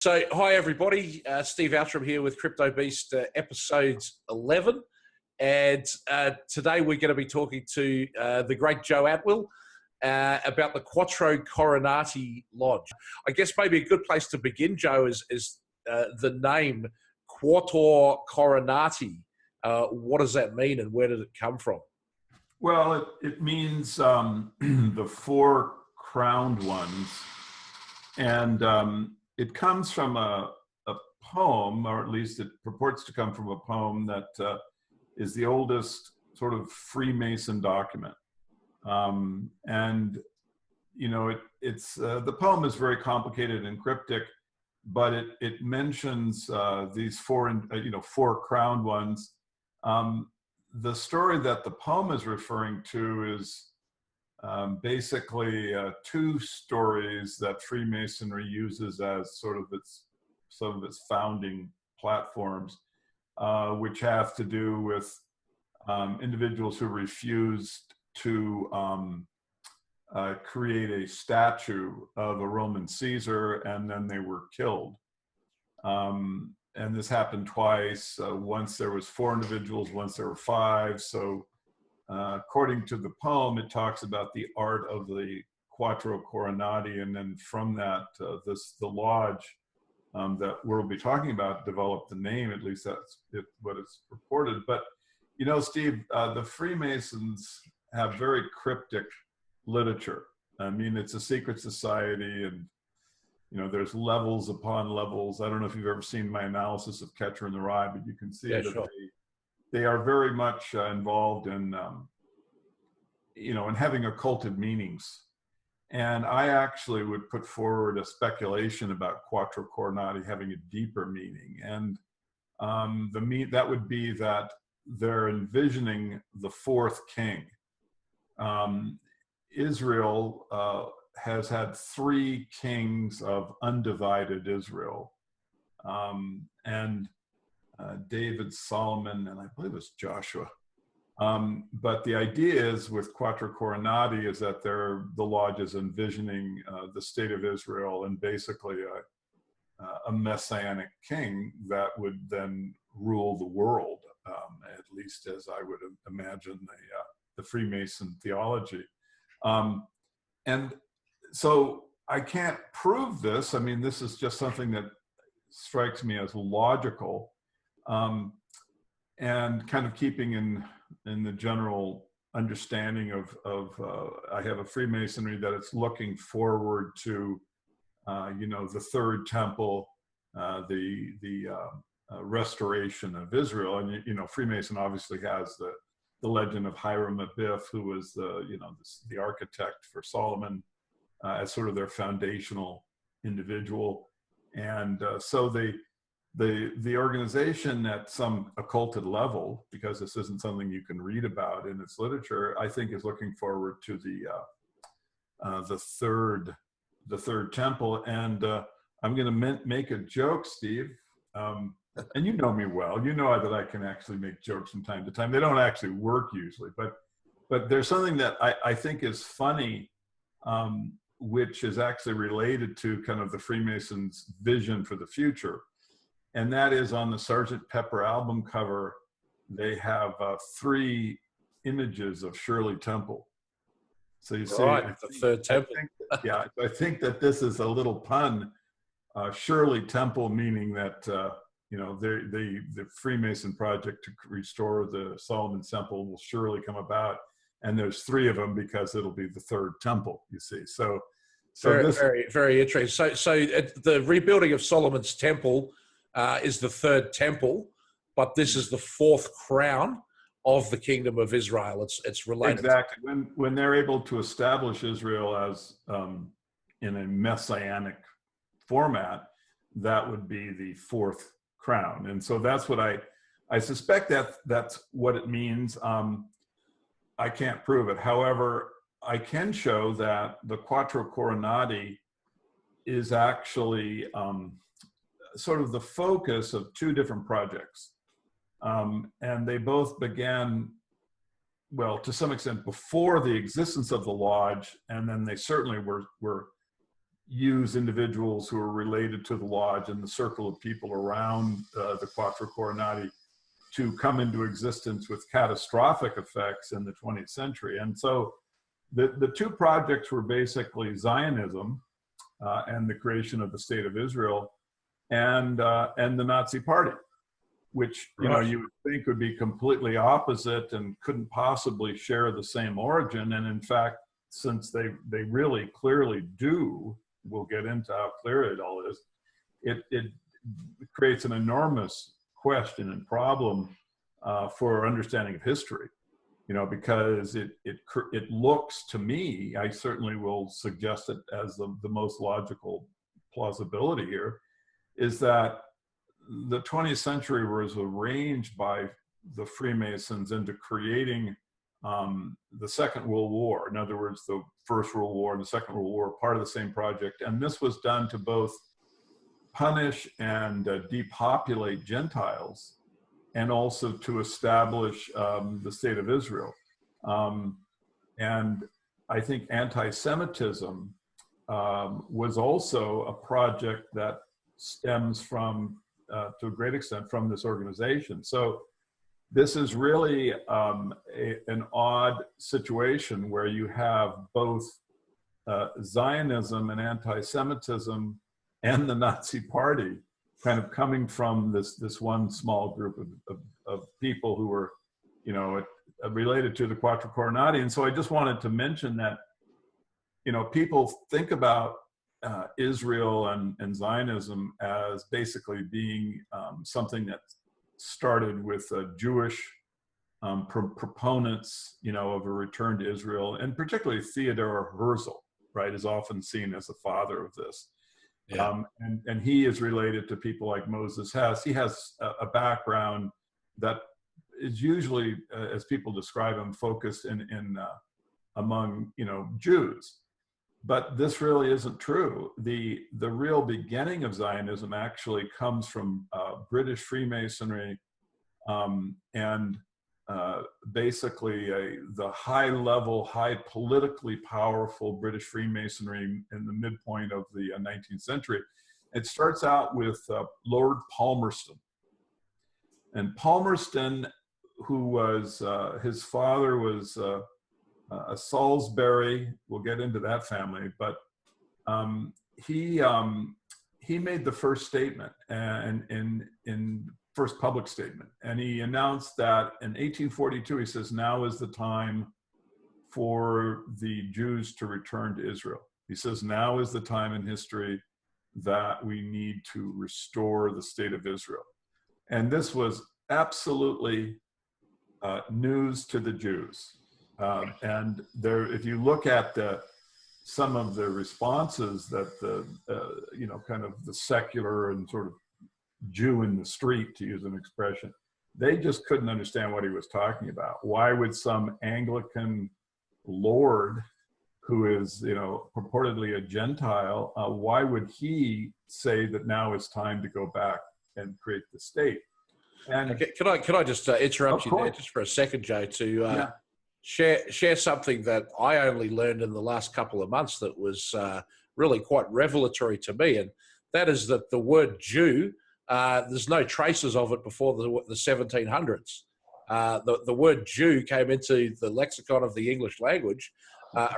So, hi everybody, Steve Outtrim here with CryptoBeast episode 11. And today we're going to be talking to the great Joe Atwill about the Quatuor Coronati Lodge. I guess maybe a good place to begin, Joe, is the name Quatuor Coronati. What does that mean and where did it come from? Well, it means the four crowned ones. And it comes from a poem, or at least it purports to come from a poem that is the oldest sort of Freemason document. And, you know, the poem is very complicated and cryptic, but it mentions these four crowned ones. The story that the poem is referring to is basically two stories that Freemasonry uses as sort of some of its founding platforms, which have to do with individuals who refused to create a statue of a Roman Caesar, and then they were killed. And this happened twice. Once there was 4 individuals, once there were 5. So according to the poem, it talks about the art of the Quatuor Coronati, and then from that, the lodge that we'll be talking about developed the name. At least that's what it's reported. But you know, Steve, the Freemasons have very cryptic literature. I mean, it's a secret society, and you know, there's levels upon levels. I don't know if you've ever seen my analysis of Catcher in the Rye, but you can see that sure. They are very much involved in, you know, in having occulted meanings. And I actually would put forward a speculation about Quatuor Coronati having a deeper meaning. And that would be that they're envisioning the 4th king. Israel has had 3 kings of undivided Israel. David, Solomon, and I believe it's Joshua. But the idea is with Quatuor Coronati is that the lodge is envisioning the state of Israel and basically a messianic king that would then rule the world, at least as I would imagine the Freemason theology. And so I can't prove this. I mean, this is just something that strikes me as logical. And kind of keeping in the general understanding of I have a Freemasonry that it's looking forward to, you know, the 3rd temple, the restoration of Israel. And, you know, Freemason obviously has the legend of Hiram Abiff, who was the architect for Solomon as sort of their foundational individual. And so the organization at some occulted level, because this isn't something you can read about in its literature, I think is looking forward to the third temple. And I'm going to make a joke, Steve. And you know me well. You know that I can actually make jokes from time to time. They don't actually work usually, but there's something that I think is funny, which is actually related to kind of the Freemasons' vision for the future. And that is on the Sgt. Pepper album cover, they have 3 images of Shirley Temple. So you see, right, the 3rd temple. I think that this is a little pun. Shirley Temple, meaning that you know, the Freemason project to restore the Solomon Temple will surely come about, and there's 3 of them because it'll be the 3rd temple. You see, so very interesting. So the rebuilding of Solomon's temple is the 3rd temple, but this is the 4th crown of the kingdom of Israel. It's related. Exactly. When they're able to establish Israel as in a messianic format, that would be the 4th crown. And so that's what I suspect that's what it means. I can't prove it. However, I can show that the Quatuor Coronati is actually sort of the focus of 2 different projects. And they both began, well, to some extent before the existence of the lodge, and then they certainly were use individuals who are related to the lodge and the circle of people around the Quatuor Coronati to come into existence with catastrophic effects in the 20th century. And so the two projects were basically Zionism and the creation of the State of Israel, and the Nazi Party, which you know you would think would be completely opposite and couldn't possibly share the same origin. And in fact, since they really clearly do, we'll get into how clear it all is, it creates an enormous question and problem for understanding of history, you know, because it looks to me, I certainly will suggest it as the most logical plausibility here, is that the 20th century was arranged by the Freemasons into creating the Second World War. In other words, the First World War and the Second World War, part of the same project. And this was done to both punish and depopulate Gentiles, and also to establish the State of Israel. And I think anti-Semitism was also a project that stems from, to a great extent, from this organization. So this is really an odd situation where you have both Zionism and anti-Semitism and the Nazi Party kind of coming from this one small group of people who were, you know, related to the Quatuor Coronati. And so I just wanted to mention that, you know, people think about Israel and Zionism as basically being something that started with Jewish proponents, you know, of a return to Israel, and particularly Theodor Herzl, right, is often seen as the father of this. Yeah. And he is related to people like Moses Hess. He has a background that is usually, as people describe him, focused in among, you know, Jews. But this really isn't true. The real beginning of Zionism actually comes from British Freemasonry, and basically the high politically powerful British Freemasonry in the midpoint of the 19th century. It starts out with Lord Palmerston. And Palmerston, who was, his father was a Salisbury, we'll get into that family, but he made the first statement and in first public statement, and he announced that in 1842, he says, now is the time for the Jews to return to Israel. He says, now is the time in history that we need to restore the State of Israel. And this was absolutely news to the Jews. And there, if you look at some of the responses that the, you know, kind of the secular and sort of Jew in the street, to use an expression, they just couldn't understand what he was talking about. Why would some Anglican lord who is, you know, purportedly a Gentile, why would he say that now is time to go back and create the state? And okay, can I just interrupt you there just for a second, Joe, to share something that I only learned in the last couple of months that was really quite revelatory to me, and that is that the word Jew, there's no traces of it before the 1700s. The word Jew came into the lexicon of the English language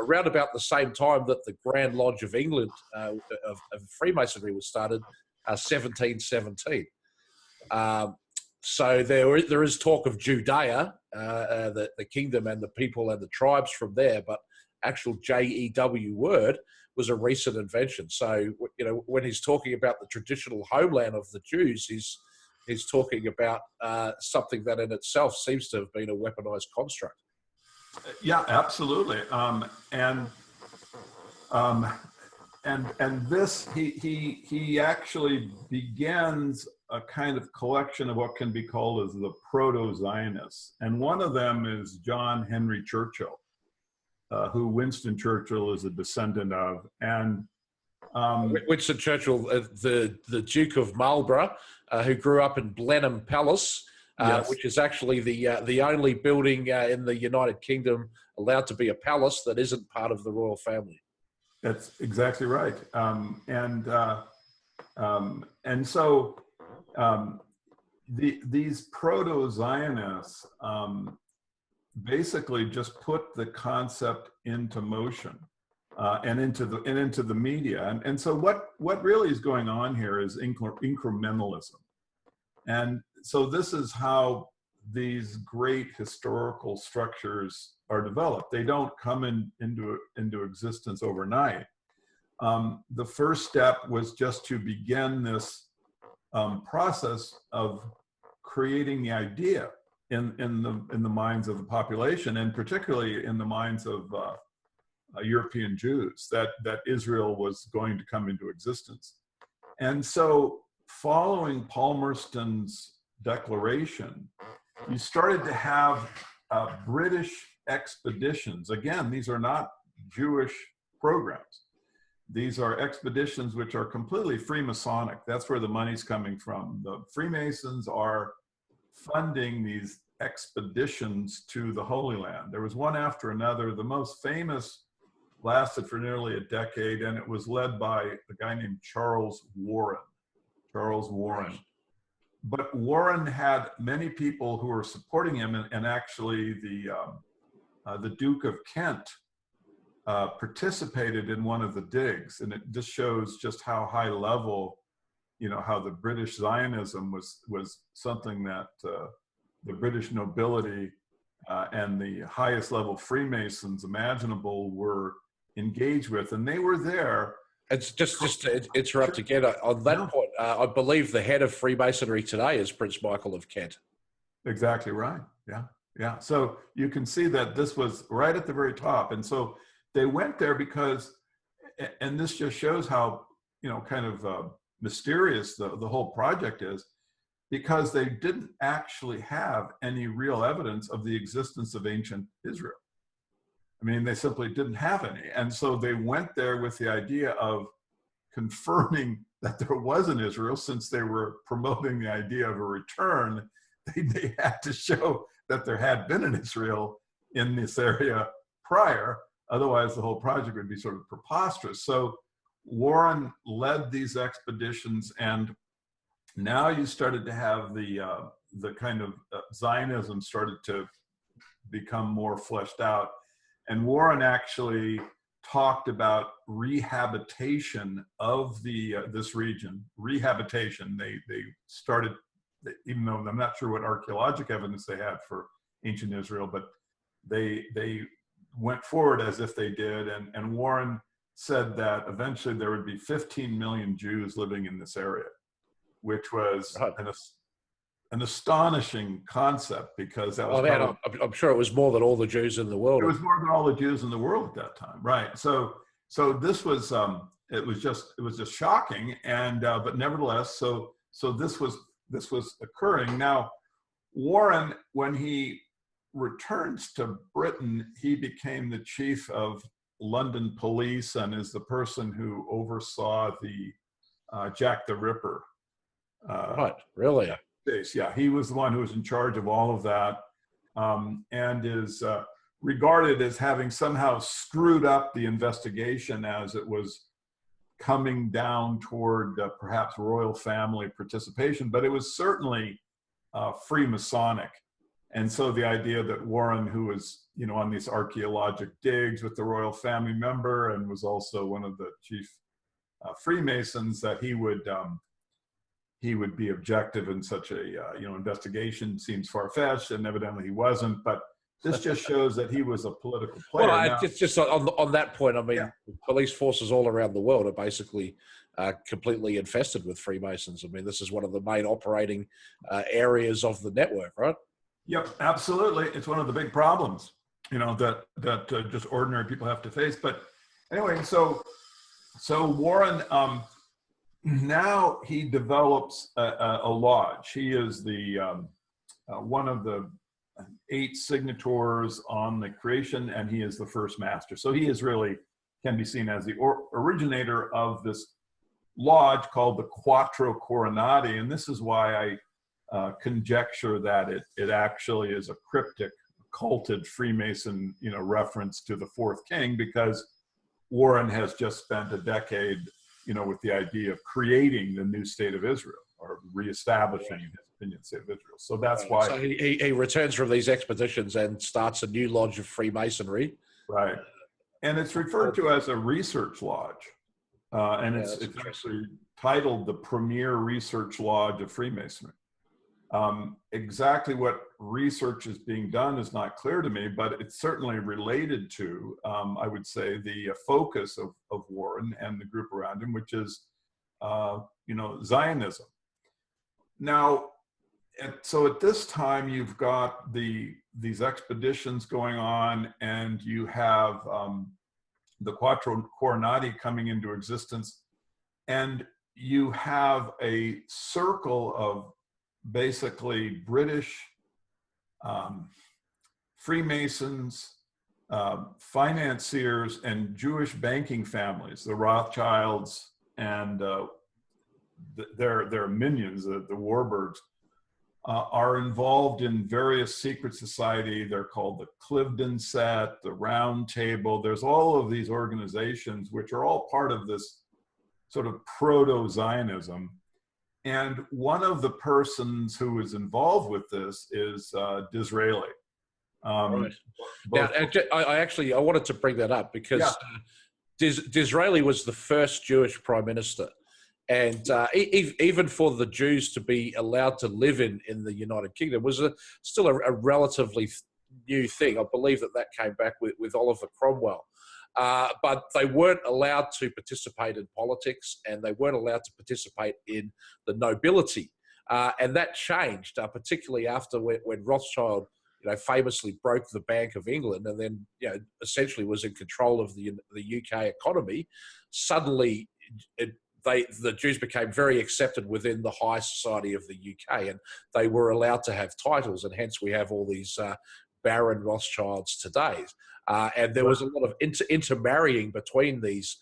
around about the same time that the Grand Lodge of England of Freemasonry was started, 1717. So there is talk of Judea, the kingdom and the people and the tribes from there, but actual JEW word was a recent invention. So, you know, when he's talking about the traditional homeland of the Jews, he's talking about something that in itself seems to have been a weaponized construct. Yeah, absolutely. And this, he actually begins a kind of collection of what can be called as the proto-Zionists. And one of them is John Henry Churchill, who Winston Churchill is a descendant of. And Winston Churchill, the Duke of Marlborough, who grew up in Blenheim Palace, yes, which is actually the only building in the United Kingdom allowed to be a palace that isn't part of the royal family. That's exactly right. And so these proto-Zionists basically just put the concept into motion and into the media. And so what really is going on here is incrementalism. And so this is how these great historical structures are developed. They don't come into existence overnight. The first step was just to begin this process of creating the idea in the minds of the population, and particularly in the minds of European Jews, that Israel was going to come into existence. And so, following Palmerston's declaration, you started to have British expeditions. Again, these are not Jewish programs. These are expeditions which are completely Freemasonic. That's where the money's coming from. The Freemasons are funding these expeditions to the Holy Land. There was one after another. The most famous lasted for nearly a decade, and it was led by a guy named Charles Warren. Charles Warren. But Warren had many people who were supporting him, and actually the Duke of Kent participated in one of the digs, and it just shows just how high level, how the British Zionism was something that the British nobility and the highest level Freemasons imaginable were engaged with, and they were there. It's just to interrupt again on that point. I believe the head of Freemasonry today is Prince Michael of Kent. Exactly right. Yeah. So you can see that this was right at the very top, and so they went there because, and this just shows how kind of mysterious the whole project is, because they didn't actually have any real evidence of the existence of ancient Israel. I mean, they simply didn't have any. And so they went there with the idea of confirming that there was an Israel. Since they were promoting the idea of a return, they had to show that there had been an Israel in this area prior. Otherwise, the whole project would be sort of preposterous. So Warren led these expeditions, and now you started to have the kind of Zionism started to become more fleshed out. And Warren actually talked about rehabilitation of this region. Rehabilitation. They started, even though I'm not sure what archaeologic evidence they had for ancient Israel, but they went forward as if they did. And Warren said that eventually there would be 15 million Jews living in this area, which was an astonishing concept, because that was I'm sure it was more than all the Jews in the world. It was more than all the Jews in the world at that time, right? So this was it was just shocking, and but nevertheless, so this was occurring. Now, Warren, when he returns to Britain, he became the chief of London police and is the person who oversaw the Jack the Ripper. Right, really? Yeah, he was the one who was in charge of all of that, and is regarded as having somehow screwed up the investigation as it was coming down toward perhaps royal family participation, but it was certainly Freemasonic. And so the idea that Warren, who was on these archaeologic digs with the royal family member and was also one of the chief Freemasons, that he would be objective in such a investigation seems far-fetched, and evidently he wasn't. But this just shows that he was a political player. Well, just on that point, I mean, police forces all around the world are basically completely infested with Freemasons. I mean, this is one of the main operating areas of the network, right? Yep, absolutely. It's one of the big problems, that just ordinary people have to face. But anyway, so Warren. Now he develops a lodge. He is the one of the 8 signatories on the creation, and he is the first master. So he is really can be seen as the originator of this lodge called the Quatuor Coronati, and this is why I conjecture that it actually is a cryptic, occulted Freemason reference to the 4th king, because Warren has just spent a decade, with the idea of creating the new state of Israel, or reestablishing, in his opinion, state of Israel. So that's why. So he returns from these expeditions and starts a new lodge of Freemasonry. Right. And it's referred to as a research lodge. And it's actually titled the Premier Research Lodge of Freemasonry. Exactly what research is being done is not clear to me, but it's certainly related to, I would say, the focus of Warren and the group around him, which is, Zionism. Now, so at this time, you've got these expeditions going on, and you have the Quatuor Coronati coming into existence, and you have a circle of basically British Freemasons, financiers, and Jewish banking families, the Rothschilds and their minions, the Warburgs, are involved in various secret society. They're called the Cliveden Set, the Round Table. There's all of these organizations which are all part of this sort of proto-Zionism. And one of the persons who is involved with this is Disraeli. Right. Now, I wanted to bring that up because Disraeli was the first Jewish prime minister. And even for the Jews to be allowed to live in the United Kingdom was still a relatively new thing. I believe that came back with Oliver Cromwell. But they weren't allowed to participate in politics, and they weren't allowed to participate in the nobility. And that changed, particularly after when Rothschild, famously broke the Bank of England and then, essentially was in control of the UK economy. Suddenly, the Jews became very accepted within the high society of the UK, and they were allowed to have titles, and hence we have all these Baron Rothschilds today. And there was a lot of intermarrying between these,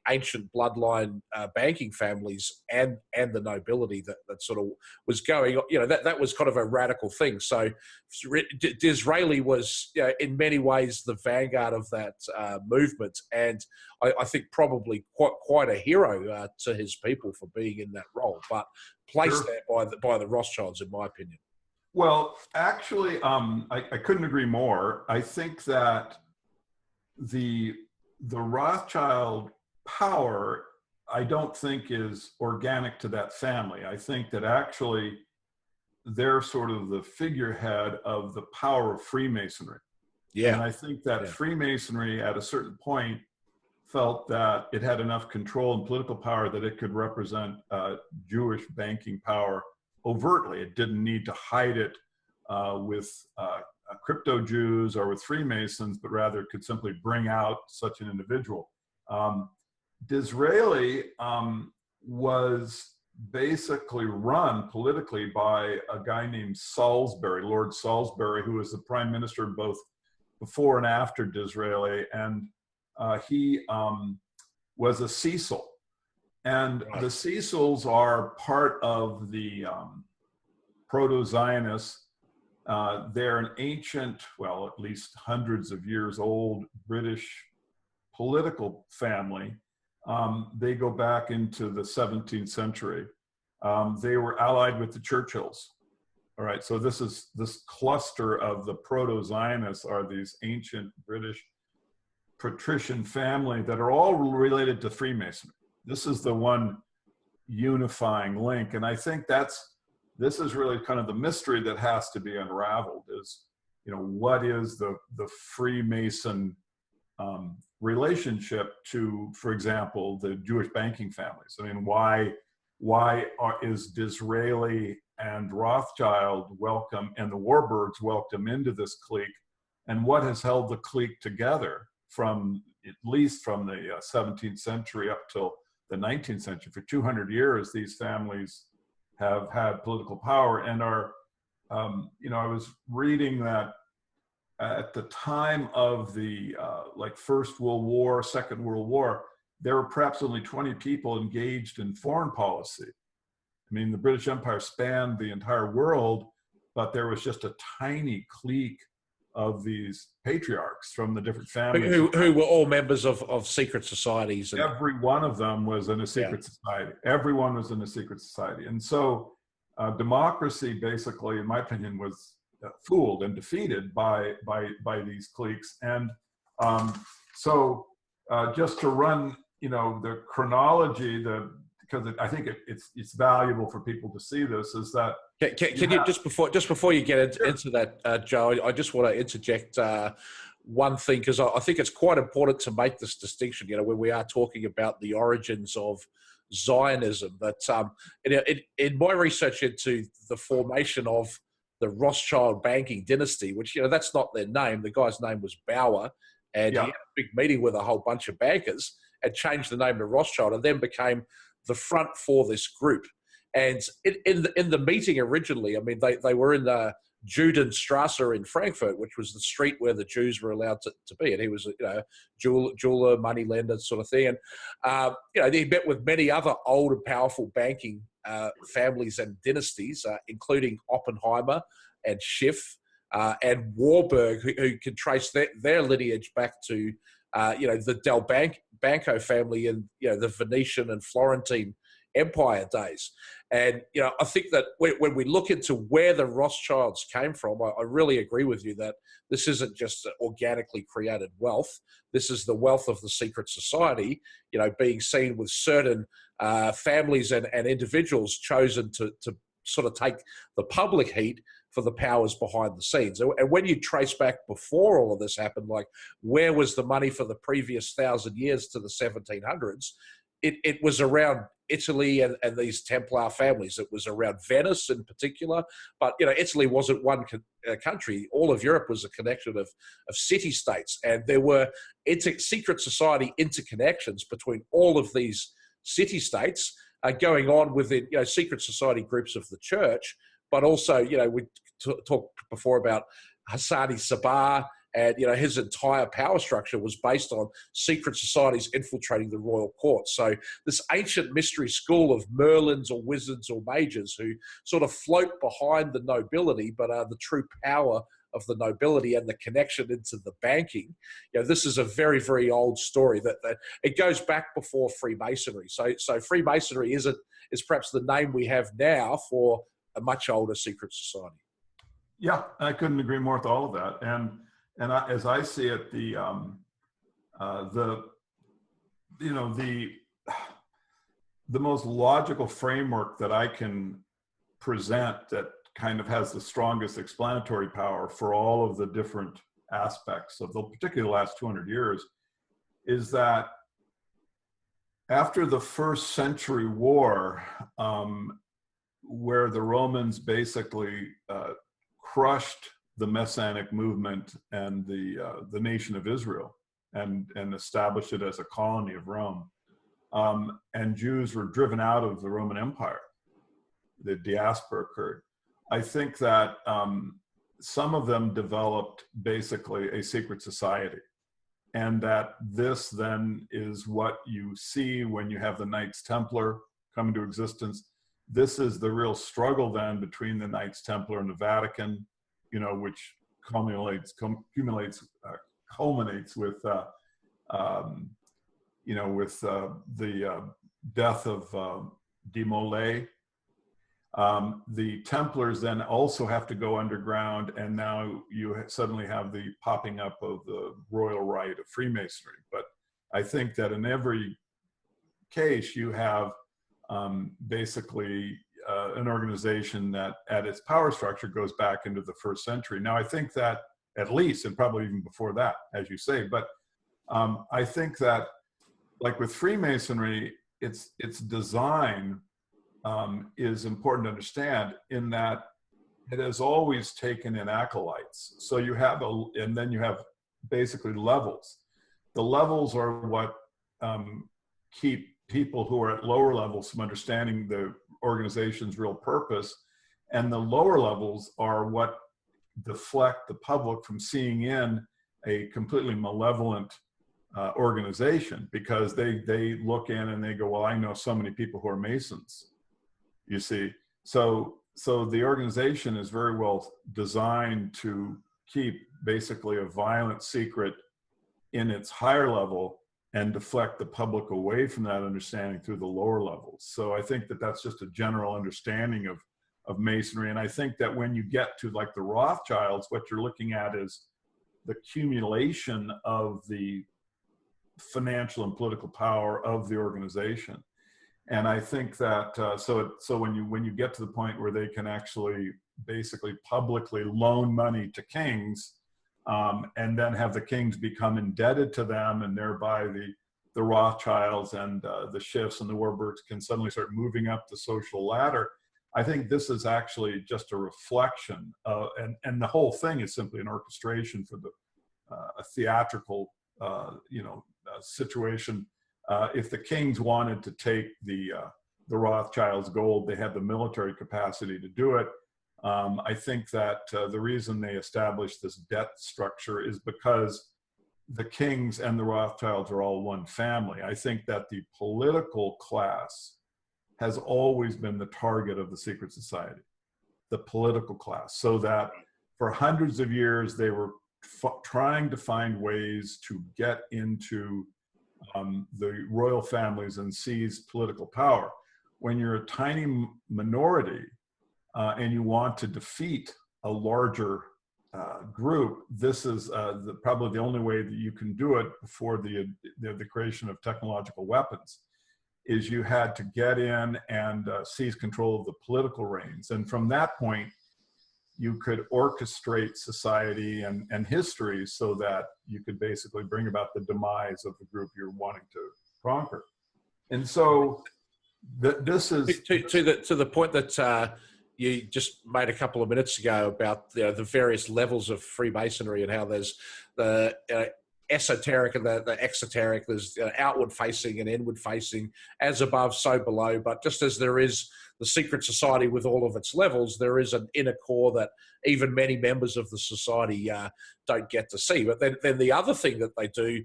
ancient bloodline banking families and the nobility that sort of was going. That was kind of a radical thing. So Disraeli was, in many ways, the vanguard of that movement, and I think probably quite a hero to his people for being in that role, but placed there by the Rothschilds, in my opinion. Well, actually, I couldn't agree more. I think that the Rothschild power, I don't think is organic to that family. I think that actually they're sort of the figurehead of the power of Freemasonry. Yeah. And I think that Freemasonry at a certain point felt that it had enough control and political power that it could represent Jewish banking power overtly. It didn't need to hide it with crypto Jews or with Freemasons, but rather could simply bring out such an individual. Disraeli was basically run politically by a guy named Salisbury, Lord Salisbury, who was the prime minister both before and after Disraeli, and he was a Cecil. And the Cecils are part of the proto-Zionists. They're an ancient, well, at least hundreds of years old British political family. They go back into the 17th century. They were allied with the Churchills. All right, so this cluster of the proto-Zionists are these ancient British patrician family that are all related to Freemasonry. This is the one unifying link. And I think this is really kind of the mystery that has to be unraveled is, what is the Freemason relationship to, for example, the Jewish banking families? I mean, why is Disraeli and Rothschild welcome and the Warburgs welcome into this clique? And what has held the clique together from, at least from the 17th century up till the 19th century? For 200 years, these families have had political power and are, I was reading that at the time of the First World War, Second World War, there were perhaps only 20 people engaged in foreign policy. I mean, the British Empire spanned the entire world, but there was just a tiny clique these patriarchs from the different families. Who were all members of secret societies. And, every one of them was in a secret yeah. society. Everyone was in a secret society. And so democracy, basically, in my opinion, was fooled and defeated by these cliques. And so just to run, the chronology, because I think it's valuable for people to see this, is that can you just before you get into that, Joe, I just want to interject one thing, because I think it's quite important to make this distinction. When we are talking about the origins of Zionism, that in my research into the formation of the Rothschild banking dynasty, which that's not their name. The guy's name was Bauer, and he had a big meeting with a whole bunch of bankers and changed the name to Rothschild, and then became the front for this group. And in the meeting originally, I mean, they were in the Judenstrasse in Frankfurt, which was the street where the Jews were allowed to be. And he was, jeweler, moneylender sort of thing. And, he met with many other old and powerful banking families and dynasties, including Oppenheimer and Schiff and Warburg, who can trace their lineage back to, the Del Banco family and, the Venetian and Florentine Empire days. And, I think that when we look into where the Rothschilds came from, I really agree with you that this isn't just organically created wealth. This is the wealth of the secret society, being seen with certain families and individuals chosen to sort of take the public heat for the powers behind the scenes. And when you trace back before all of this happened, like where was the money for the previous 1,000 years to the 1700s? It was around Italy and these Templar families. It was around Venice in particular. But, Italy wasn't one country. All of Europe was a connection of city-states. And there were secret society interconnections between all of these city-states going on within, secret society groups of the church. But also, we talked before about Hassani Sabah, and his entire power structure was based on secret societies infiltrating the royal court. So this ancient mystery school of Merlins or wizards or mages who sort of float behind the nobility, but are the true power of the nobility and the connection into the banking. This is a very, very old story that it goes back before Freemasonry. So Freemasonry is perhaps the name we have now for a much older secret society. Yeah, I couldn't agree more with all of that. And as I see it, the most logical framework that I can present that kind of has the strongest explanatory power for all of the different aspects of particularly the last 200 years, is that after the First Century War, where the Romans basically crushed the Messianic movement and the nation of Israel and established it as a colony of Rome. And Jews were driven out of the Roman Empire. The diaspora occurred. I think that some of them developed basically a secret society. And that this then is what you see when you have the Knights Templar come into existence. This is the real struggle then between the Knights Templar and the Vatican, which culminates with the death of de Molay. The Templars then also have to go underground, and now you suddenly have the popping up of the royal right of Freemasonry. But I think that in every case you have basically an organization that at its power structure goes back into the first century. Now, I think that at least, and probably even before that, as you say, but I think that like with Freemasonry, its design is important to understand in that it has always taken in acolytes. So you have, and then you have basically levels. The levels are what keep people who are at lower levels from understanding the organization's real purpose, and the lower levels are what deflect the public from seeing in a completely malevolent organization, because they look in and they go, well, I know so many people who are Masons, you see. So the organization is very well designed to keep basically a violent secret in its higher level and deflect the public away from that understanding through the lower levels. So I think that that's just a general understanding of Masonry. And I think that when you get to like the Rothschilds, what you're looking at is the accumulation of the financial and political power of the organization. And I think that, so when you get to the point where they can actually basically publicly loan money to kings, and then have the kings become indebted to them, and thereby the Rothschilds and the Schiffs and the Warburgs can suddenly start moving up the social ladder. I think this is actually just a reflection, and the whole thing is simply an orchestration for a theatrical, situation. If the kings wanted to take the Rothschilds' gold, they had the military capacity to do it. I think that the reason they established this debt structure is because the kings and the Rothschilds are all one family. I think that the political class has always been the target of the secret society, the political class, so that for hundreds of years they were trying to find ways to get into the royal families and seize political power. When you're a tiny minority and you want to defeat a larger group, this is probably the only way that you can do it before the creation of technological weapons, is you had to get in and seize control of the political reins. And from that point, you could orchestrate society and history so that you could basically bring about the demise of the group you're wanting to conquer. And so this is to the point that you just made a couple of minutes ago about the various levels of Freemasonry and how there's the esoteric and the exoteric. There's outward facing and inward facing, as above, so below. But just as there is the secret society with all of its levels, there is an inner core that even many members of the society don't get to see. But then the other thing that they do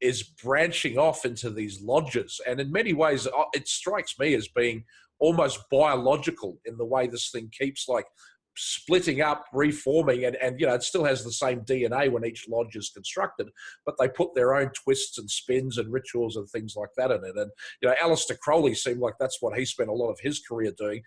is branching off into these lodges. And in many ways, it strikes me as being almost biological in the way this thing keeps like splitting up, reforming, and it still has the same DNA when each lodge is constructed, but they put their own twists and spins and rituals and things like that in it. And Aleister Crowley seemed like that's what he spent a lot of his career doing,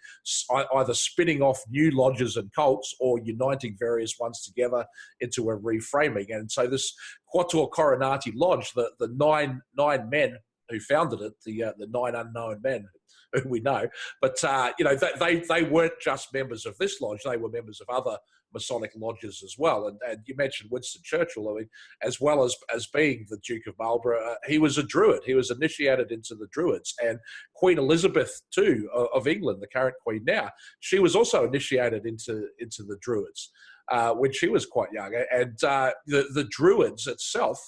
either spinning off new lodges and cults or uniting various ones together into a reframing. And so this Quatuor Coronati Lodge, the nine men who founded it, the nine unknown men who we know, but they weren't just members of this lodge; they were members of other Masonic lodges as well. And you mentioned Winston Churchill. I mean, as well as being the Duke of Marlborough, he was a Druid. He was initiated into the Druids. And Queen Elizabeth too of England, the current Queen now, she was also initiated into the Druids when she was quite young. And the Druids itself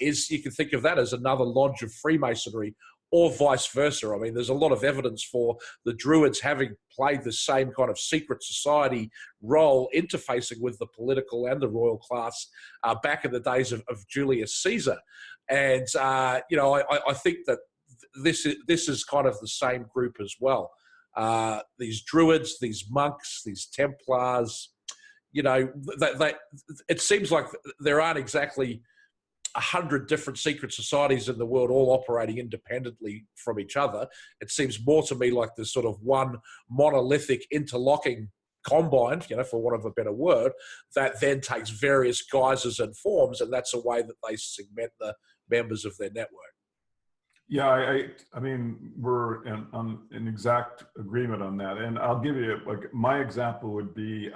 is, you can think of that as another lodge of Freemasonry, or vice versa. I mean, there's a lot of evidence for the Druids having played the same kind of secret society role, interfacing with the political and the royal class back in the days of Julius Caesar. And, I think that this is kind of the same group as well. These Druids, these monks, these Templars, it seems like there aren't exactly 100 different secret societies in the world all operating independently from each other. It seems more to me like there's sort of one monolithic interlocking combine, for want of a better word, that then takes various guises and forms, and that's a way that they segment the members of their network. Yeah, I mean, we're in exact agreement on that. And I'll give you, like, my example would be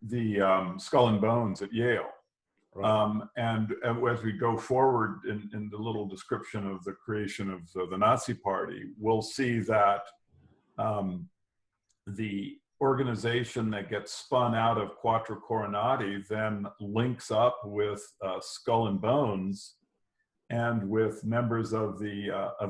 the Skull and Bones at Yale. Right. And as we go forward in the little description of the creation of the Nazi Party, we'll see that the organization that gets spun out of Quatuor Coronati then links up with Skull and Bones and with members of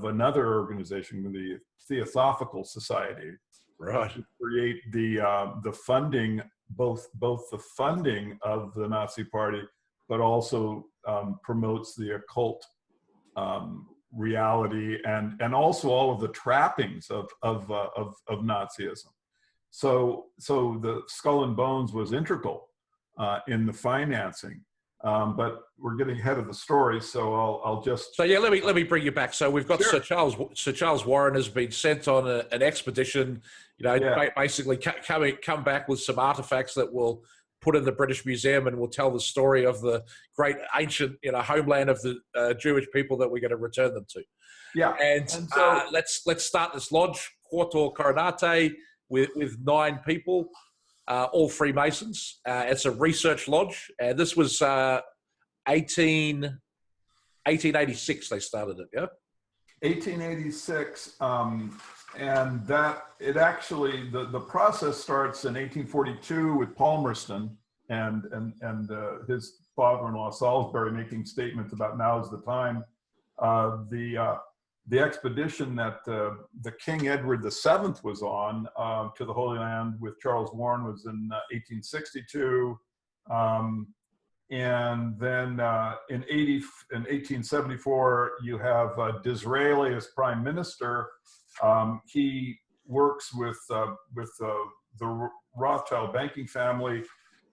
another organization, the Theosophical Society, right, to create the funding, both the funding of the Nazi Party, but also promotes the occult reality and also all of the trappings of Nazism. So the Skull and Bones was integral in the financing. But we're getting ahead of the story, so I'll just. So yeah, let me bring you back. So we've got Sure. Sir Charles Warren has been sent on an expedition. You know, Yeah. basically come back with some artifacts that will put in the British Museum and will tell the story of the great ancient, you know, homeland of the Jewish people that we're going to return them to. Yeah. And so let's start this lodge, Quatuor Coronati, with 9 people, all Freemasons. It's a research lodge, and this was 1886 they started it, yeah? 1886, and that it actually, the process starts in 1842 with Palmerston and his father-in-law Salisbury making statements about now is the time. The expedition that the King Edward VII was on to the Holy Land with Charles Warren was in 1862. And then in 1874, you have Disraeli as prime minister. He works with the Rothschild banking family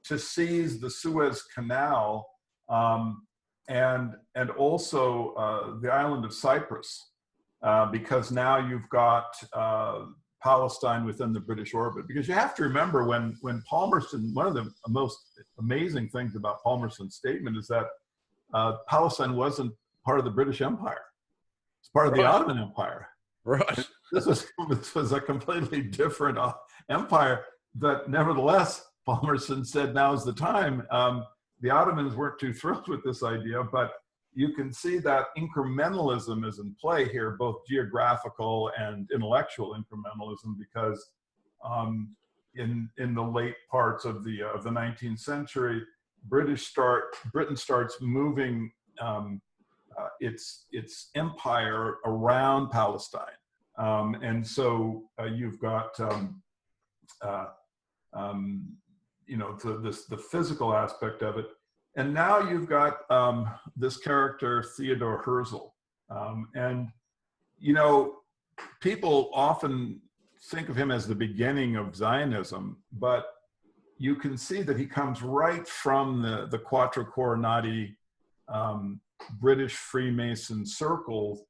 to seize the Suez Canal and also the island of Cyprus, because now you've got Palestine within the British orbit. Because you have to remember when Palmerston, one of the most amazing things about Palmerston's statement is that Palestine wasn't part of the British Empire. It's part of the Ottoman Empire. Right. This was a completely different empire, but nevertheless, Palmerston said now is the time. The Ottomans weren't too thrilled with this idea, but you can see that incrementalism is in play here, both geographical and intellectual incrementalism, because in the late parts of the 19th century, Britain starts moving its empire around Palestine, and so you've got you know, the physical aspect of it. And now you've got this character, Theodor Herzl. And, you know, people often think of him as the beginning of Zionism, but you can see that he comes right from the Quatuor Coronati British Freemason circle,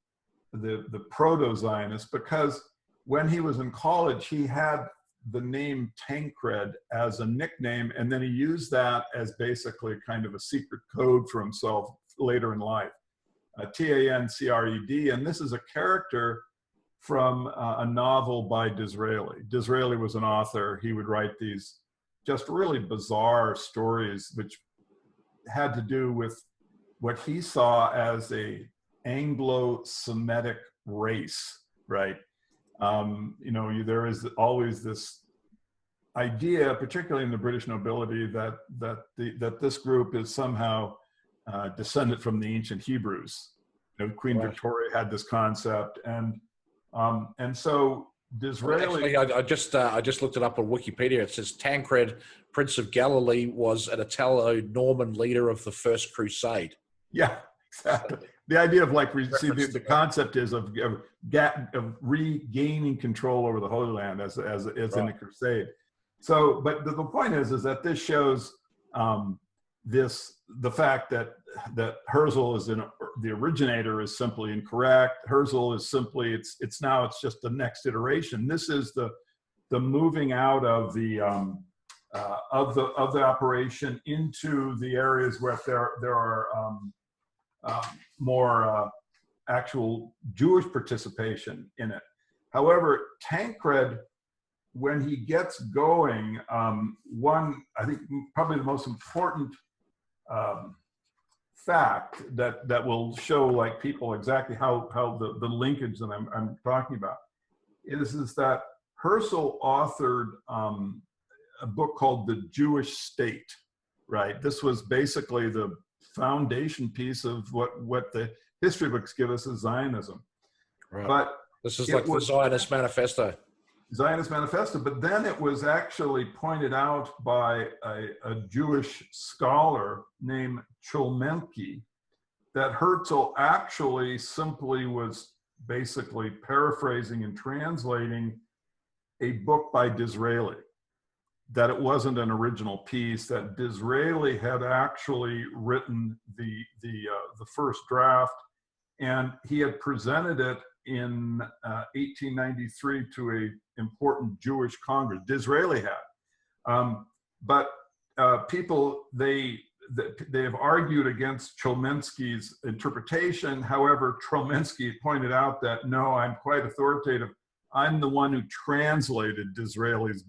the proto-Zionist, because when he was in college, he had the name Tancred as a nickname, and then he used that as basically kind of a secret code for himself later in life. Tancred, and this is a character from a novel by Disraeli. Disraeli was an author. He would write these just really bizarre stories which had to do with what he saw as a Anglo-Semitic race, right? You know, there is always this idea, particularly in the British nobility, that this group is somehow descended from the ancient Hebrews. You know, Queen Victoria had this concept, and so Disraeli. Actually, I just looked it up on Wikipedia. It says Tancred, Prince of Galilee, was an Italo-Norman leader of the First Crusade. Yeah, exactly. The idea of like, see, the concept is of regaining control over the Holy Land as in the Crusade. So, but the point is that this shows the fact that Herzl is the originator is simply incorrect. Herzl is simply it's just the next iteration. This is the moving out of the operation into the areas where there are more actual Jewish participation in it. However, Tancred, when he gets going, I think probably the most important fact that will show like people exactly how the linkage that I'm talking about is that Herzl authored a book called The Jewish State, right? This was basically the foundation piece of what the history books give us as Zionism. Right. But this is like the Zionist Manifesto. Zionist Manifesto, but then it was actually pointed out by a Jewish scholar named Chulmenki that Herzl actually simply was basically paraphrasing and translating a book by Disraeli. that it wasn't an original piece, that Disraeli had actually written the first draft, and he had presented it in 1893 to an important Jewish Congress. Disraeli had. But people, they have argued against Chomensky's interpretation. However, Chomensky pointed out that, no, I'm quite authoritative. I'm the one who translated Disraeli's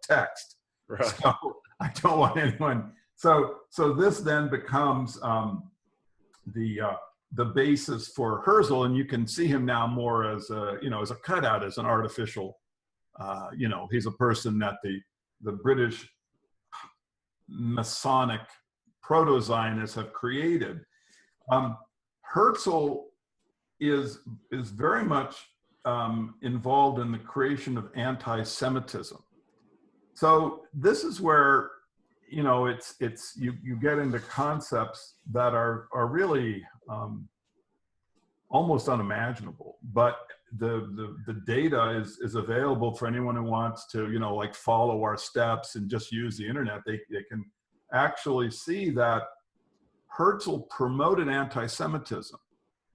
text. Right. So I don't want anyone. So this then becomes the basis for Herzl, and you can see him now more as a, as a cutout, as an artificial, he's a person that the British Masonic proto-Zionists have created. Herzl is very much involved in the creation of anti-Semitism. So this is where, it's you get into concepts that are really almost unimaginable, but the data is available for anyone who wants to, like follow our steps and just use the internet. They can actually see that Herzl promoted anti-Semitism.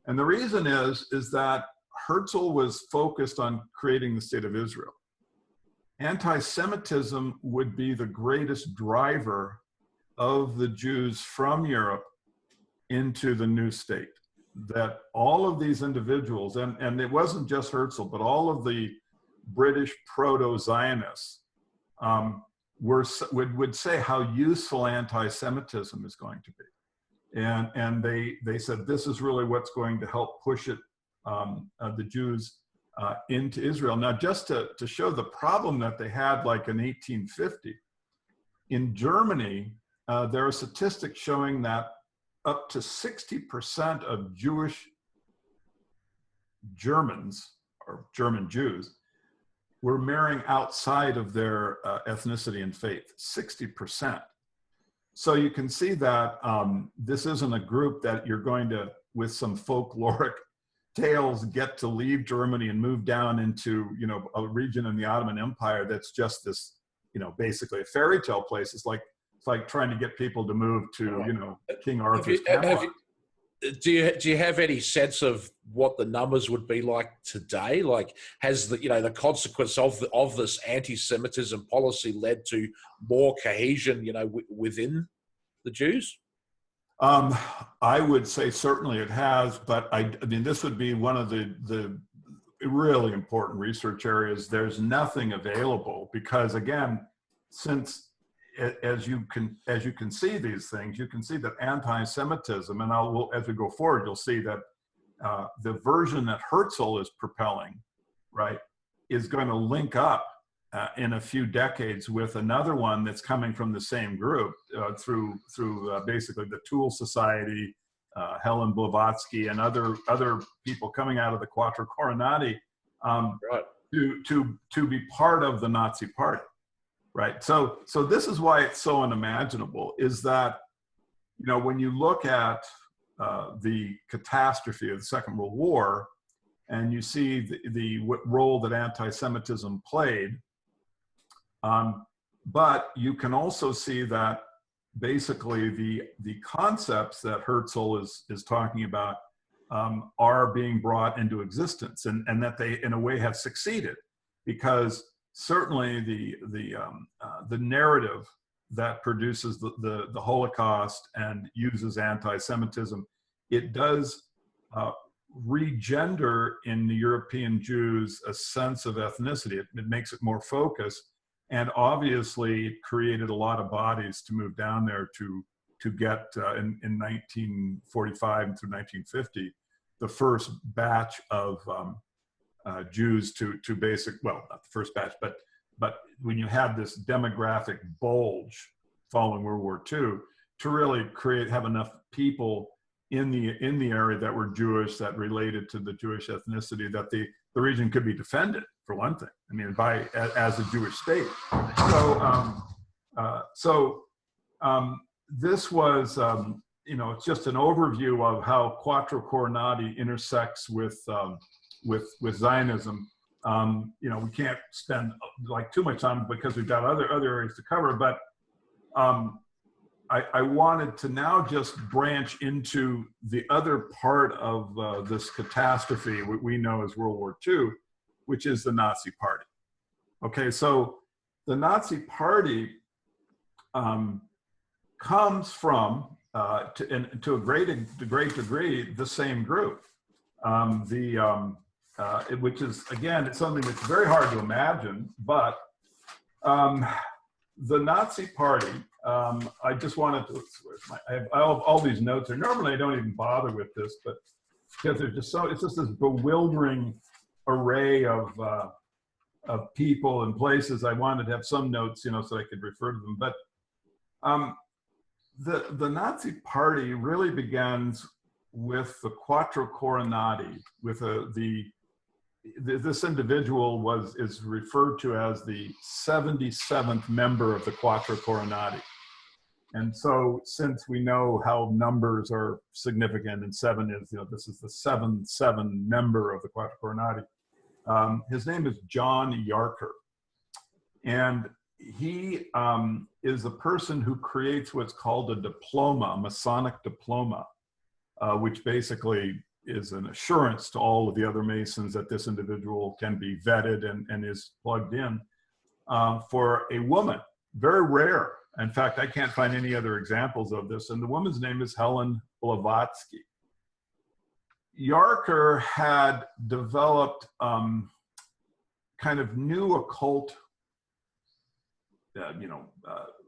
And the reason is that Herzl was focused on creating the state of Israel. Anti-Semitism would be the greatest driver of the Jews from Europe into the new state. That all of these individuals, and it wasn't just Herzl, but all of the British proto-Zionists would say how useful anti-Semitism is going to be. And they said, this is really what's going to help push it, the Jews into Israel. Now, just to show the problem that they had, like in 1850, in Germany, there are statistics showing that up to 60% of Jewish Germans, or German Jews, were marrying outside of their ethnicity and faith, 60%. So you can see that this isn't a group that you're going to, with some folkloric tales, get to leave Germany and move down into, a region in the Ottoman Empire that's just this, basically a fairy tale place. It's like trying to get people to move to, King Arthur's Camelot. Do you have any sense of what the numbers would be like today? Like, has the consequence of this anti-Semitism policy led to more cohesion, within the Jews? I would say certainly it has, but I mean, this would be one of the really important research areas. There's nothing available because, again, since as you can see these things, you can see that anti-Semitism, and as we go forward, you'll see that the version that Herzl is propelling, right, is going to link up in a few decades with another one that's coming from the same group through basically the Tool Society, Helen Blavatsky, and other people coming out of the Quatuor Coronati right. to be part of the Nazi Party. Right. So this is why it's so unimaginable, is that, when you look at the catastrophe of the Second World War and you see the role that anti-Semitism played, but you can also see that basically the concepts that Herzl is talking about are being brought into existence, and that they, in a way, have succeeded, because certainly the narrative that produces the Holocaust and uses anti-Semitism, it does regender in the European Jews a sense of ethnicity. It makes it more focused, and obviously it created a lot of bodies to move down there to get in 1945 through 1950 the first batch of Jews to basic, well, not the first batch, but when you had this demographic bulge following World War II, to really have enough people in the area that were Jewish, that related to the Jewish ethnicity, that the region could be defended, for one thing. I mean, as a Jewish state. This was, it's just an overview of how Quatuor Coronati intersects with Zionism. You know, we can't spend like too much time because we've got other areas to cover, but I wanted to now just branch into the other part of this catastrophe, what we know as World War II, which is the Nazi Party. Okay, so the Nazi Party comes from, to a great degree, the same group. Which is, again, it's something that's very hard to imagine, but the Nazi Party, I just wanted to, I have all these notes, and normally I don't even bother with this, but because there's just so, it's just this bewildering array of people and places. I wanted to have some notes, you know, so I could refer to them. But the Nazi Party really begins with the Quatuor Coronati, with this individual is referred to as the 77th member of the Quatuor Coronati. And so, since we know how numbers are significant, and 7 is, you know, this is the 7 member of the Quatuor Coronati. His name is John Yarker, and he is a person who creates what's called a diploma, a Masonic diploma, which basically is an assurance to all of the other Masons that this individual can be vetted and is plugged in for a woman. Very rare. In fact, I can't find any other examples of this. And the woman's name is Helen Blavatsky. Yarker had developed kind of new occult,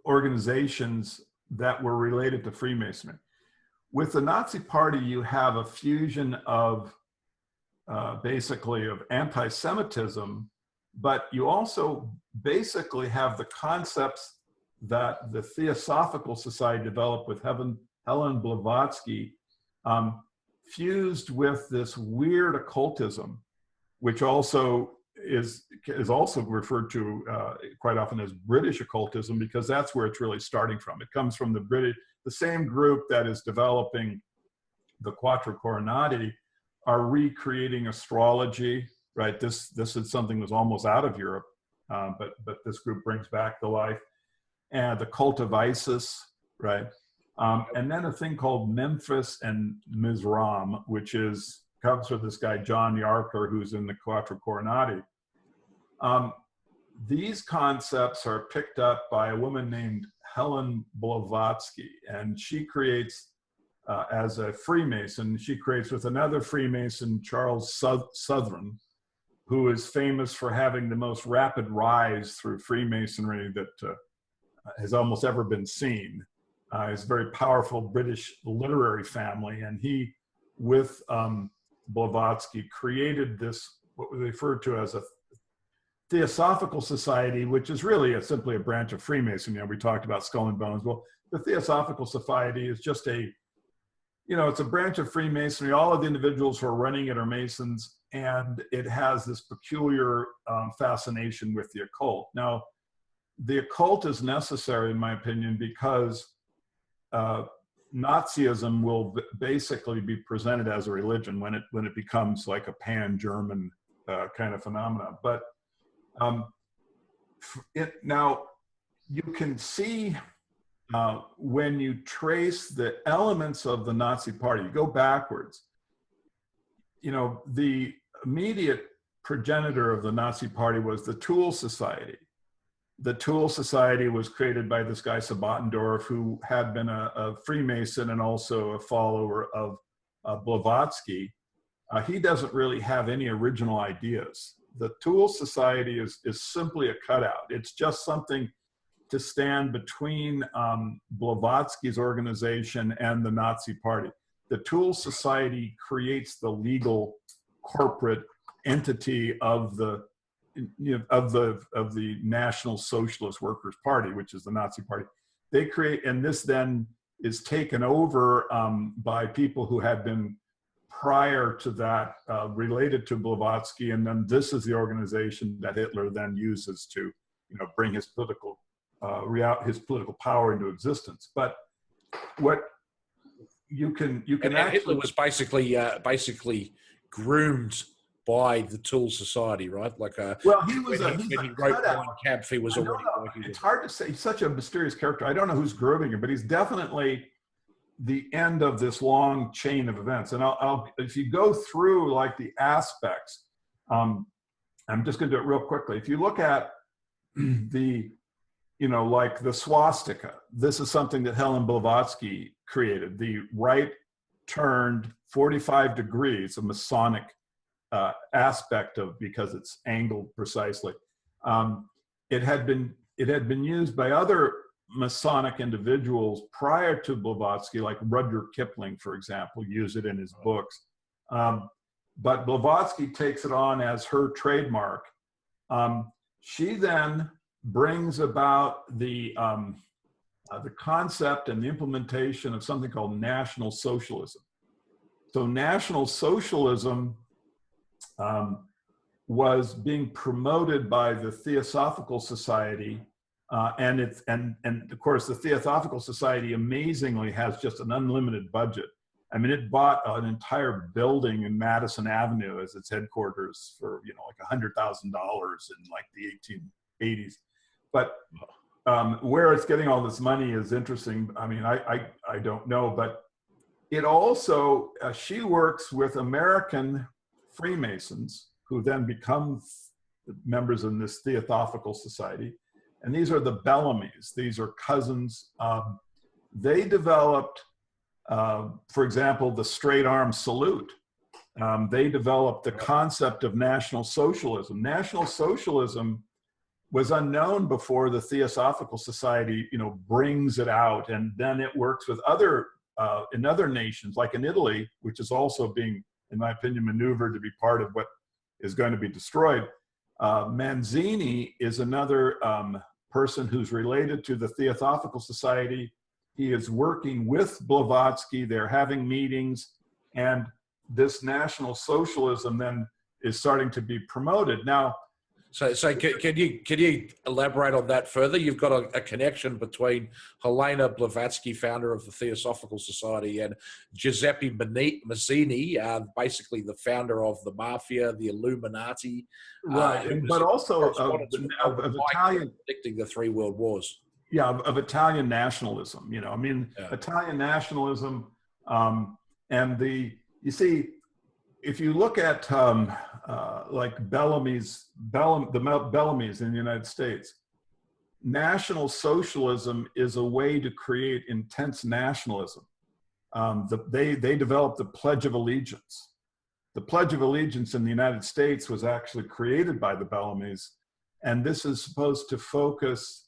organizations that were related to Freemasonry. With the Nazi Party, you have a fusion of basically of anti-Semitism, but you also basically have the concepts that the Theosophical Society developed with Helen Blavatsky, fused with this weird occultism, which also is also referred to quite often as British occultism, because that's where it's really starting from. It comes from the same group that is developing the Quatuor Coronati are recreating astrology, right? This is something that was almost out of Europe, but this group brings back to life. And the cult of Isis, right? And then a thing called Memphis and Mizram, which comes from this guy, John Yarker, who's in the Quatuor Coronati. These concepts are picked up by a woman named Helen Blavatsky, and she creates, as a Freemason, she creates with another Freemason, Charles Southern, who is famous for having the most rapid rise through Freemasonry that has almost ever been seen. It's a very powerful British literary family, and he, with Blavatsky, created this, what we refer to as a Theosophical Society, which is really simply a branch of Freemasonry. We talked about Skull and Bones. Well, the Theosophical Society is just it's a branch of Freemasonry. All of the individuals who are running it are Masons, and it has this peculiar fascination with the occult. Now, the occult is necessary, in my opinion, because Nazism will basically be presented as a religion when it becomes like a pan-German kind of phenomenon. But now you can see when you trace the elements of the Nazi Party, you go backwards. The immediate progenitor of the Nazi Party was the Tool Society. The Tool Society was created by this guy Sabbatendorf, who had been a Freemason and also a follower of Blavatsky. He doesn't really have any original ideas. The Tool Society is simply a cutout. It's just something to stand between Blavatsky's organization and the Nazi Party. The Tool Society creates the legal corporate entity of the National Socialist Workers' Party, which is the Nazi Party. They create, and this then is taken over by people who had been prior to that related to Blavatsky, and then this is the organization that Hitler then uses to, bring his political power into existence. But what you can Hitler was basically groomed by the Tool Society, right? Like, well, he's when a he wrote cutout. Mein Kampf, he was already working. It's hard to say. He's such a mysterious character. I don't know who's grooming him, but he's definitely the end of this long chain of events. And if you go through like the aspects, I'm just going to do it real quickly. If you look at the, like the swastika, this is something that Helen Blavatsky created. The right turned 45 degrees, a Masonic aspect of, because it's angled precisely. It had been used by other Masonic individuals prior to Blavatsky, like Rudyard Kipling, for example, used it in his books. But Blavatsky takes it on as her trademark. She then brings about the concept and the implementation of something called National Socialism. So National Socialism was being promoted by the Theosophical Society, and of course the Theosophical Society amazingly has just an unlimited budget. I mean, it bought an entire building in Madison Avenue as its headquarters for like $100,000 in like the 1880s. But where it's getting all this money is interesting. I mean, I don't know, but it also she works with American Freemasons who then become members in this Theosophical Society. And these are the Bellamys. These are cousins. They developed, for example, the straight arm salute. They developed the concept of National Socialism. National Socialism was unknown before the Theosophical Society, brings it out, and then it works with in other nations, like in Italy, which is also being, in my opinion, maneuvered to be part of what is going to be destroyed. Manzini is another person who's related to the Theosophical Society. He is working with Blavatsky. They're having meetings, and this National Socialism then is starting to be promoted. Now, so can you elaborate on that further? You've got a connection between Helena Blavatsky, founder of the Theosophical Society, and Giuseppe Mazzini, basically the founder of the Mafia, the Illuminati, right? But also of Italian, predicting the 3 world wars. Yeah, of Italian nationalism. Italian nationalism, and you see, if you look at like the Bellamys in the United States, National Socialism is a way to create intense nationalism. They developed the Pledge of Allegiance. The Pledge of Allegiance in the United States was actually created by the Bellamys, and this is supposed to focus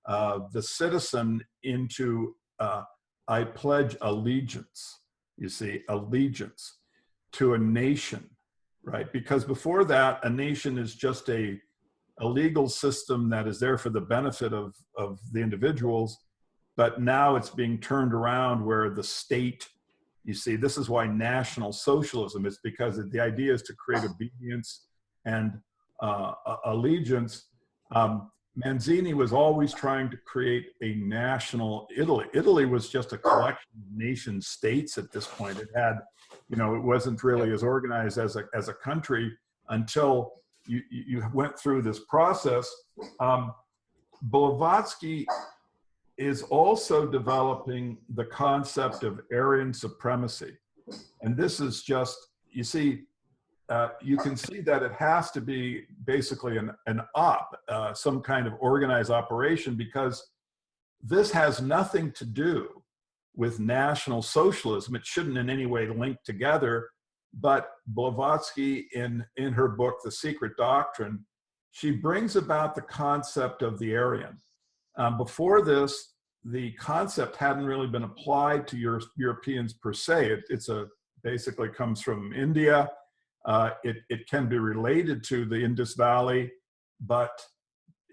the citizen into I pledge allegiance. You see, allegiance to a nation, right? Because before that, a nation is just a legal system that is there for the benefit of the individuals. But now it's being turned around where the state, you see, this is why National Socialism is, because the idea is to create obedience and allegiance. Manzini was always trying to create a national Italy. Italy was just a collection of nation states at this point. It had, it wasn't really as organized as a country until you went through this process. Blavatsky is also developing the concept of Aryan supremacy. And this is just, you see, you can see that it has to be basically an some kind of organized operation, because this has nothing to do with National Socialism. It shouldn't in any way link together. But Blavatsky, in her book, The Secret Doctrine, she brings about the concept of the Aryan. Before this, the concept hadn't really been applied to Europeans per se. It's basically comes from India. It can be related to the Indus Valley, but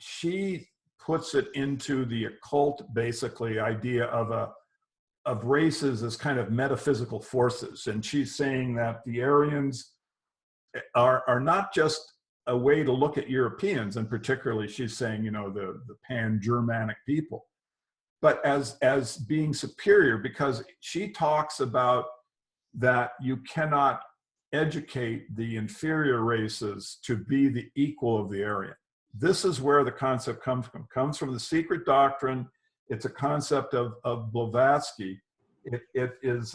she puts it into the occult, basically, idea of races as kind of metaphysical forces. And she's saying that the Aryans are not just a way to look at Europeans, and particularly she's saying, the pan-Germanic people, but as being superior, because she talks about that you cannot educate the inferior races to be the equal of the Aryan. This is where the concept comes from. It comes from the secret doctrine. It's a concept of Blavatsky. It is,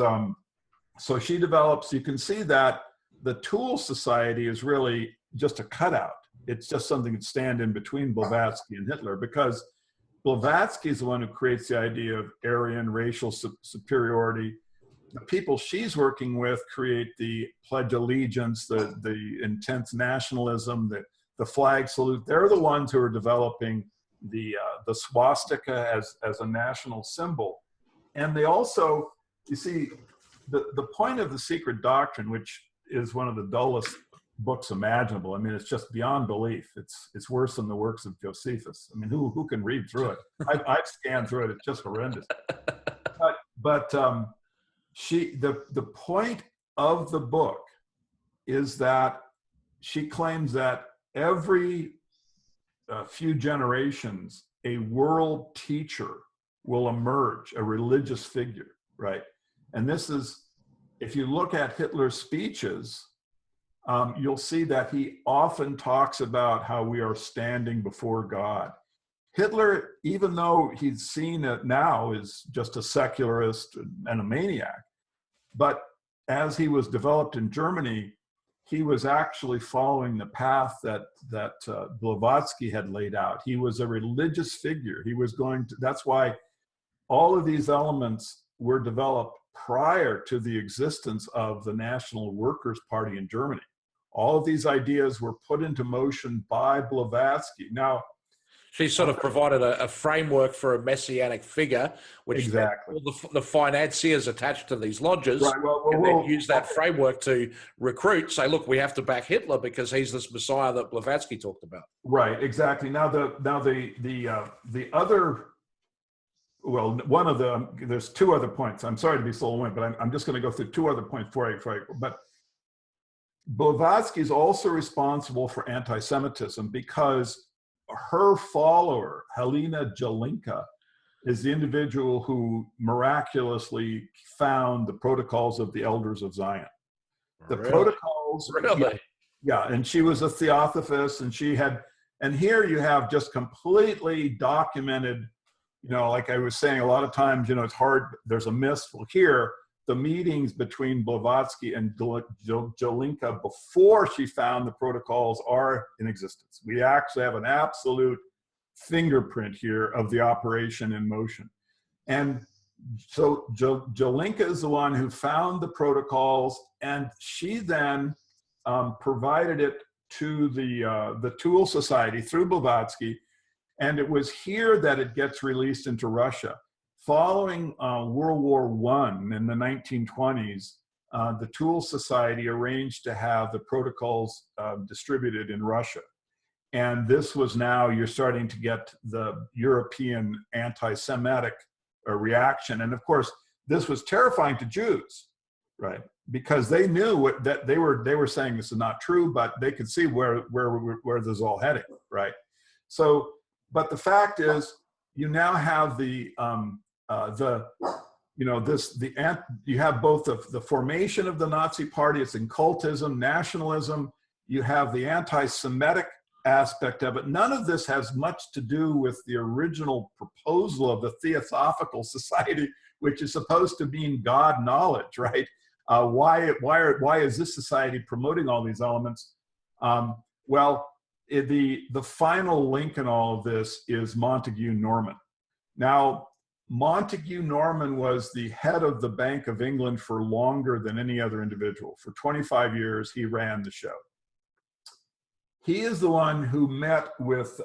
so she develops, you can see that the Tool Society is really just a cutout. It's just something that stand in between Blavatsky and Hitler, because Blavatsky is the one who creates the idea of Aryan racial superiority. The people she's working with create the Pledge of Allegiance, the intense nationalism, the flag salute. They're the ones who are developing the swastika as a national symbol. And they also, you see, the point of the secret doctrine, which is one of the dullest books imaginable. I mean, it's just beyond belief. It's worse than the works of Josephus. I mean, who can read through it? I've scanned through it. It's just horrendous. But the point of the book is that she claims that every few generations, a world teacher will emerge, a religious figure, right? And this is, if you look at Hitler's speeches, you'll see that he often talks about how we are standing before God. Hitler, even though he's seen it now as just a secularist and a maniac, but as he was developed in Germany, he was actually following the path that Blavatsky had laid out. He was a religious figure. He was going to, that's why all of these elements were developed prior to the existence of the National Workers' Party in Germany. All of these ideas were put into motion by Blavatsky. Now, she sort of provided a framework for a messianic figure, which exactly all the financiers attached to these lodges, right, and then use that framework to recruit, say, look, we have to back Hitler because he's this Messiah that Blavatsky talked about. Right, exactly. Now the other, well, one of the, there's two other points. I'm sorry to be so long, but I'm just going to go through two other points but Blavatsky is also responsible for anti-Semitism because her follower, Helena Jelinka, is the individual who miraculously found the protocols of the elders of Zion. The protocols, really? Yeah, and she was a Theosophist, and she had, and here you have just completely documented, you know, like I was saying, a lot of times, you know, it's hard, there's a mist. Well, here, the meetings between Blavatsky and Jelinka before she found the protocols are in existence. We actually have an absolute fingerprint here of the operation in motion. And so Jelinka is the one who found the protocols, and she then provided it to the Tool Society through Blavatsky, and it was here that it gets released into Russia. Following World War I in the 1920s, the Tool Society arranged to have the protocols distributed in Russia. And this was now, you're starting to get the European anti-Semitic reaction. And of course, this was terrifying to Jews, right? Because they knew that they were saying this is not true, but they could see where this is all heading, right? So, but the fact is, you now have you have both the formation of the Nazi Party, it's occultism, nationalism, you have the anti-Semitic aspect of it. None of this has much to do with the original proposal of the Theosophical Society, which is supposed to mean God knowledge, right? Why is this society promoting all these elements? Well, the final link in all of this is Montague Norman. Now, Montague Norman was the head of the Bank of England for longer than any other individual. For 25 years, he ran the show. He is the one who met with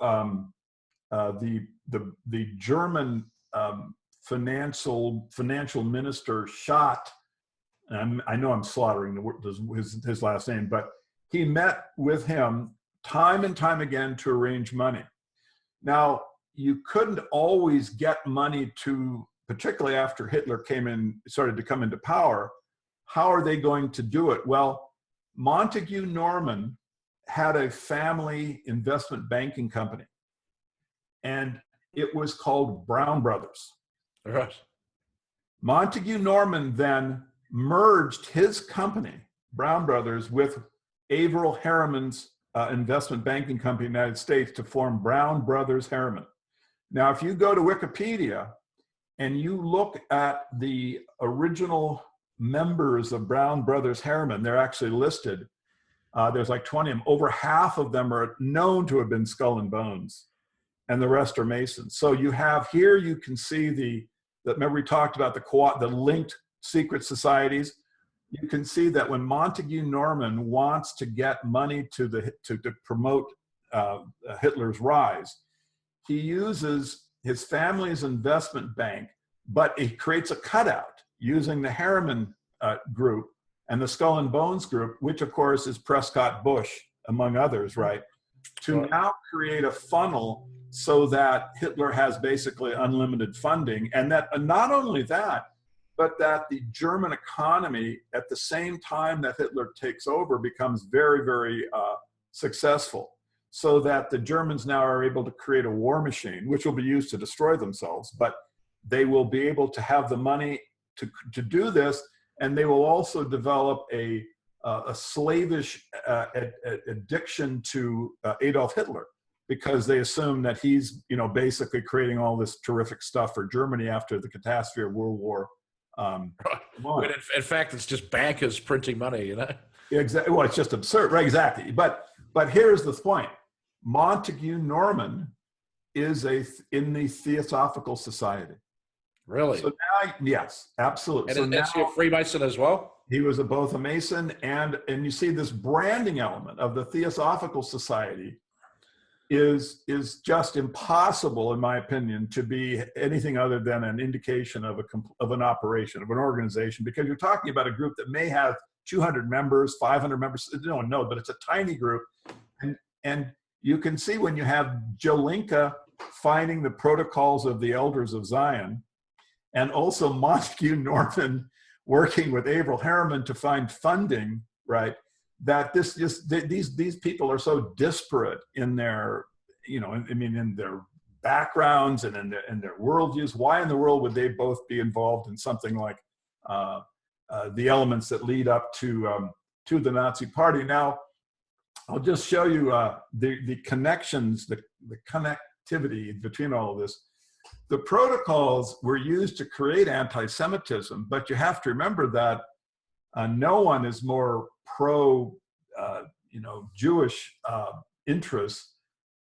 the German financial minister Schott. I know I'm slaughtering his last name, but he met with him time and time again to arrange money. Now, you couldn't always get money to, particularly after Hitler started to come into power. How are they going to do it? Well, Montague Norman had a family investment banking company, and it was called Brown Brothers. Right. Montague Norman then merged his company Brown Brothers with Averill Harriman's investment banking company in the United States to form Brown Brothers Harriman. Now, if you go to Wikipedia and you look at the original members of Brown Brothers Harriman, they're actually listed. There's like 20 of them. Over half of them are known to have been Skull and Bones, and the rest are Masons. So you have here, you can see remember we talked about the linked secret societies. You can see that when Montague Norman wants to get money to promote Hitler's rise, he uses his family's investment bank, but he creates a cutout using the Harriman group and the Skull and Bones group, which of course is Prescott Bush, among others, right? To now create a funnel so that Hitler has basically unlimited funding, and that not only that, but that the German economy at the same time that Hitler takes over becomes very, very successful, so that the Germans now are able to create a war machine, which will be used to destroy themselves, but they will be able to have the money to do this, and they will also develop a slavish addiction to Adolf Hitler, because they assume that he's, basically creating all this terrific stuff for Germany after the catastrophe of World War When in fact, it's just bankers printing money, Exactly. Well, it's just absurd, right? Exactly. But here's the point: Montague Norman is in the Theosophical Society. Really? So now, yes, absolutely. And is he a Freemason as well? He was both a Mason and you see this branding element of the Theosophical Society is just impossible, in my opinion, to be anything other than an indication of an operation, of an organization, because you're talking about a group that may have 200 members, 500 members, no, but it's a tiny group. And you can see when you have Jelinka finding the protocols of the Elders of Zion, and also Montague Norman working with Averill Harriman to find funding, right? That these people are so disparate in their, in their backgrounds and in their worldviews. Why in the world would they both be involved in something like the elements that lead up to the Nazi Party? Now, I'll just show you the connections, the connectivity between all of this. The protocols were used to create anti-Semitism, but you have to remember that no one is more pro, Jewish interests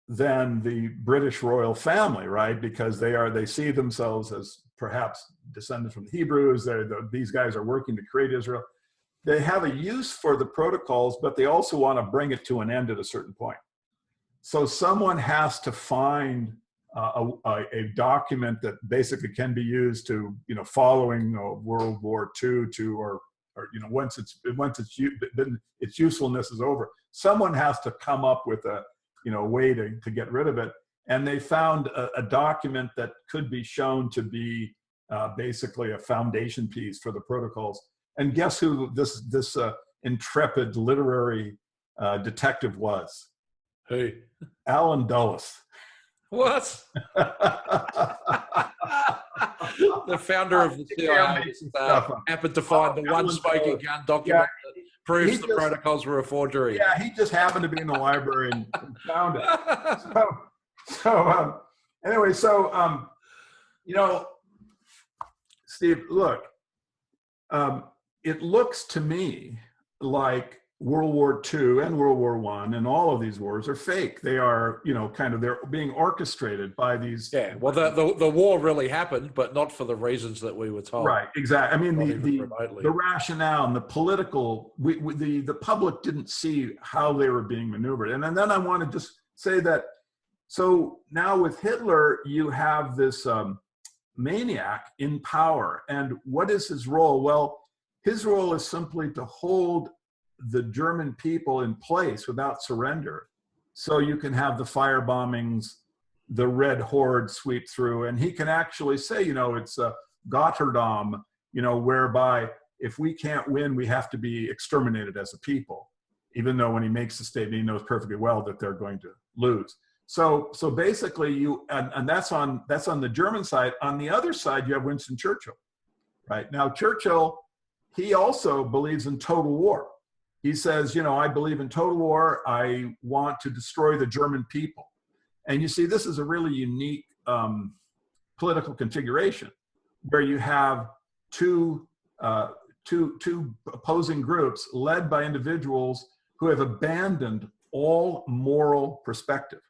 than the British royal family, right? Because they see themselves as perhaps descendants from the Hebrews. These guys are working to create Israel. They have a use for the protocols, but they also want to bring it to an end at a certain point. So someone has to find a document that basically can be used to, following World War II or once its usefulness is over. Someone has to come up with a way to get rid of it. And they found a document that could be shown to be basically a foundation piece for the protocols. And guess who this intrepid literary detective was? Who? Alan Dulles. What? The founder of the CIA happened to find the one smoking gun document that proves the protocols were a forgery. Yeah, he just happened to be in the library and found it. Anyway, Steve, look, it looks to me like World War II and World War I and all of these wars are fake. They are, they're being orchestrated by these. Yeah, well, the war really happened, but not for the reasons that we were told. Right, exactly. I mean, the rationale and the political, the public didn't see how they were being maneuvered. And then I want to just say that, so now with Hitler, you have this maniac in power. And what is his role? Well, his role is simply to hold the German people in place without surrender. So you can have the fire bombings, the Red Horde sweep through, and he can actually say, it's a Gotterdam, whereby if we can't win, we have to be exterminated as a people, even though when he makes the statement, he knows perfectly well that they're going to lose. So basically and that's on the German side. On the other side, you have Winston Churchill, right? Now, Churchill, he also believes in total war. he says, I believe in total war. I want to destroy the German people. And you see, this is a really unique political configuration where you have two opposing groups led by individuals who have abandoned all moral perspective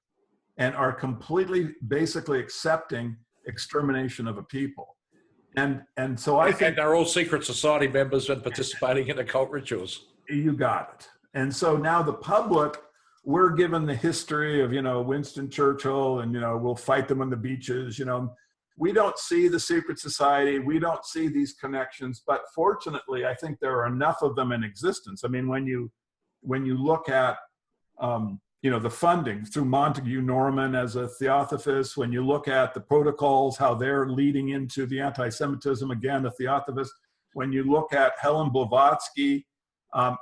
and are completely, basically accepting extermination of a people. And so I think— And they're all secret society members and participating in occult rituals. You got it. And so now the public, we're given the history of, Winston Churchill and, we'll fight them on the beaches, We don't see the secret society. We don't see these connections. But fortunately, I think there are enough of them in existence. I mean, when you look at, the funding through Montague Norman as a theosophist, when you look at the protocols, how they're leading into the anti-Semitism, again, the theosophist, when you look at Helen Blavatsky,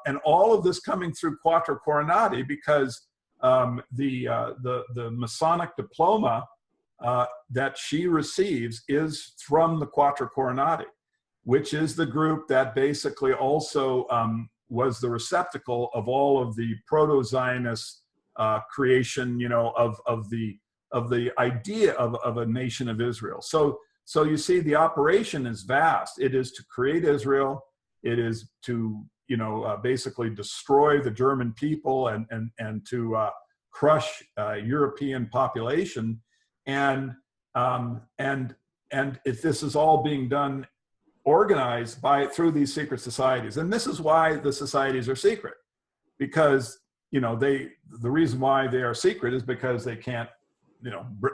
and all of this coming through Quatuor Coronati, because the Masonic diploma that she receives is from the Quatuor Coronati, which is the group that basically also was the receptacle of all of the proto-Zionist creation, of the idea of a nation of Israel. So you see, the operation is vast. It is to create Israel. It is to basically destroy the German people and to crush European population. And if this is all being done, organized through these secret societies, and this is why the societies are secret, because the reason why they are secret is because they can't,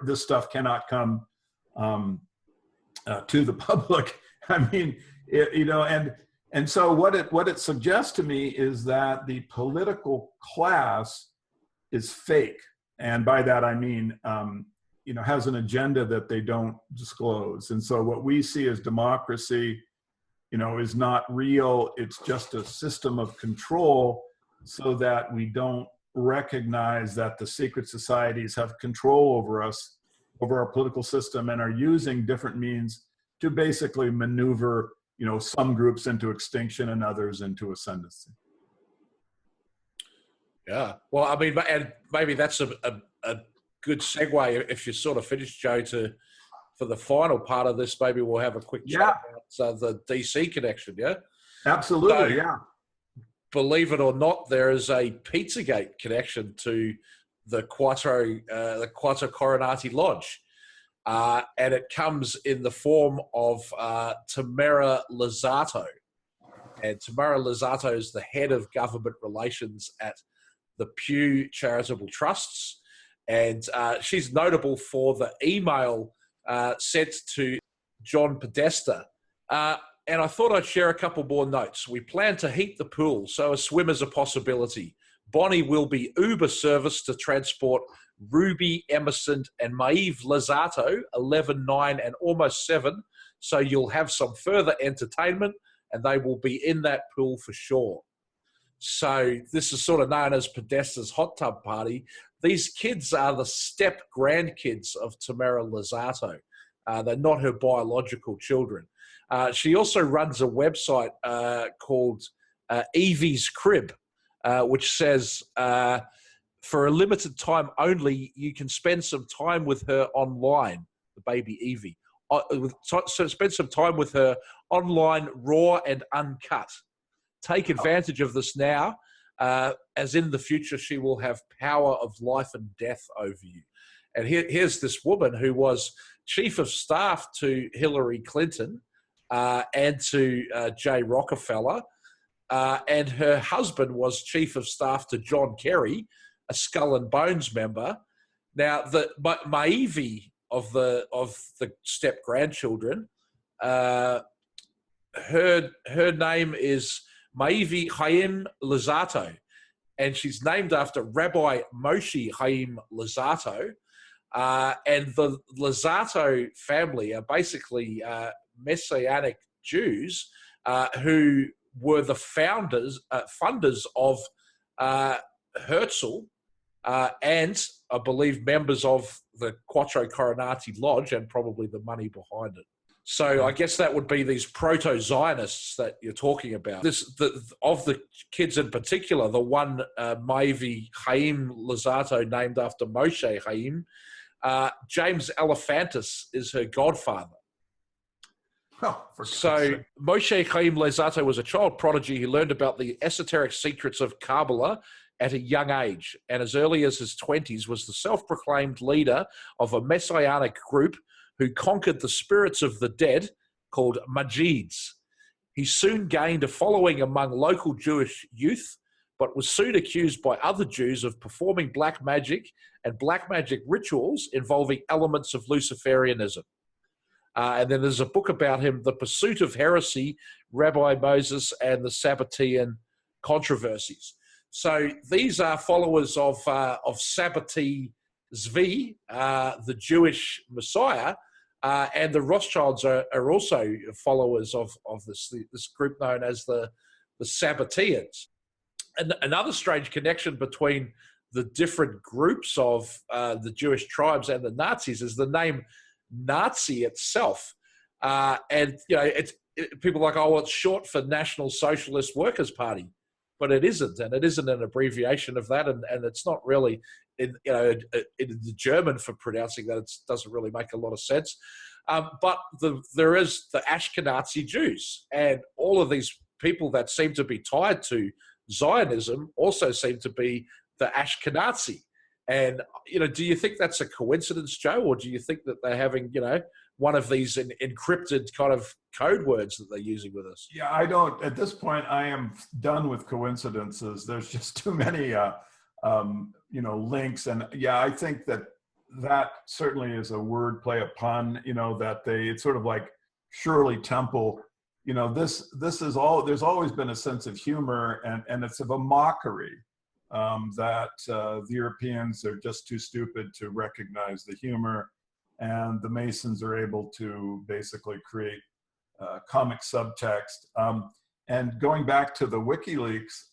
this stuff cannot come to the public. I mean, and so what it suggests to me is that the political class is fake, and by that I mean, has an agenda that they don't disclose. And so what we see as democracy, is not real. It's just a system of control, so that we don't recognize that the secret societies have control over us, over our political system, and are using different means to basically maneuver, some groups into extinction and others into ascendancy. Yeah. Well, I mean, and maybe that's a good segue, if you sort of finished, Joe, for the final part of this. Maybe we'll have a quick chat about the DC connection. Yeah. Absolutely. So, believe it or not, there is a Pizzagate connection to the Quatuor Coronati Lodge. And it comes in the form of Tamara Lozzato. And Tamara Lozzato is the head of government relations at the Pew Charitable Trusts. And she's notable for the email sent to John Podesta. And I thought I'd share a couple more notes. We plan to heat the pool, so a swim is a possibility. Bonnie will be Uber service to transport Ruby, Emerson, and Maeve Lozzato, 11, 9, and almost 7. So you'll have some further entertainment, and they will be in that pool for sure. So this is sort of known as Podesta's hot tub party. These kids are the step grandkids of Tamara Lozzato. They're not her biological children. She also runs a website called Evie's Crib, which says, for a limited time only, you can spend some time with her online, the baby Evie. So spend some time with her online, raw and uncut. Take advantage of this now, as in the future she will have power of life and death over you. And here's this woman who was chief of staff to Hillary Clinton and to Jay Rockefeller, and her husband was chief of staff to John Kerry, a Skull and Bones member. Now, the Maeve of the step grandchildren, her name is Maeve Chaim Lozzato, and she's named after Rabbi Moshe Chaim Lozzato. And the Lozzato family are basically Messianic Jews who were the funders of Herzl, and I believe members of the Quatuor Coronati Lodge, and probably the money behind it. So I guess that would be these proto-Zionists that you're talking about. Of the kids in particular, the one Mavi Chaim Luzzatto, named after Moshe Chaim, James Elephantis is her godfather. Oh, so Moshe Chaim Luzzatto was a child prodigy who learned about the esoteric secrets of Kabbalah at a young age, and as early as his 20s was the self-proclaimed leader of a messianic group who conquered the spirits of the dead called Majids. He soon gained a following among local Jewish youth, but was soon accused by other Jews of performing black magic and black magic rituals involving elements of Luciferianism. And then there's a book about him, The Pursuit of Heresy, Rabbi Moses and the Sabbatean Controversies. So these are followers of Sabbati Zvi, the Jewish Messiah, and the Rothschilds are also followers of this group known as the Sabbateans. And another strange connection between the different groups of the Jewish tribes and the Nazis is the name Nazi itself. And you know, people are like, oh, well, it's short for National Socialist Workers' Party, but it isn't, and it isn't an abbreviation of that, and it's not really in the German for pronouncing that. It doesn't really make a lot of sense. But there is the Ashkenazi Jews, and all of these people that seem to be tied to Zionism also seem to be the Ashkenazi. And, you know, do you think that's a coincidence, Joe, or do you think that they're having, you know, one of these encrypted kind of code words that they're using with us? Yeah, I don't, at this point, I am done with coincidences. There's just too many, you know, links. And yeah, I think that certainly is a word play, a pun, you know, that it's sort of like Shirley Temple, you know, this is all, there's always been a sense of humor, and it's of a mockery. That the Europeans are just too stupid to recognize the humor, and the Masons are able to basically create comic subtext. And going back to the WikiLeaks,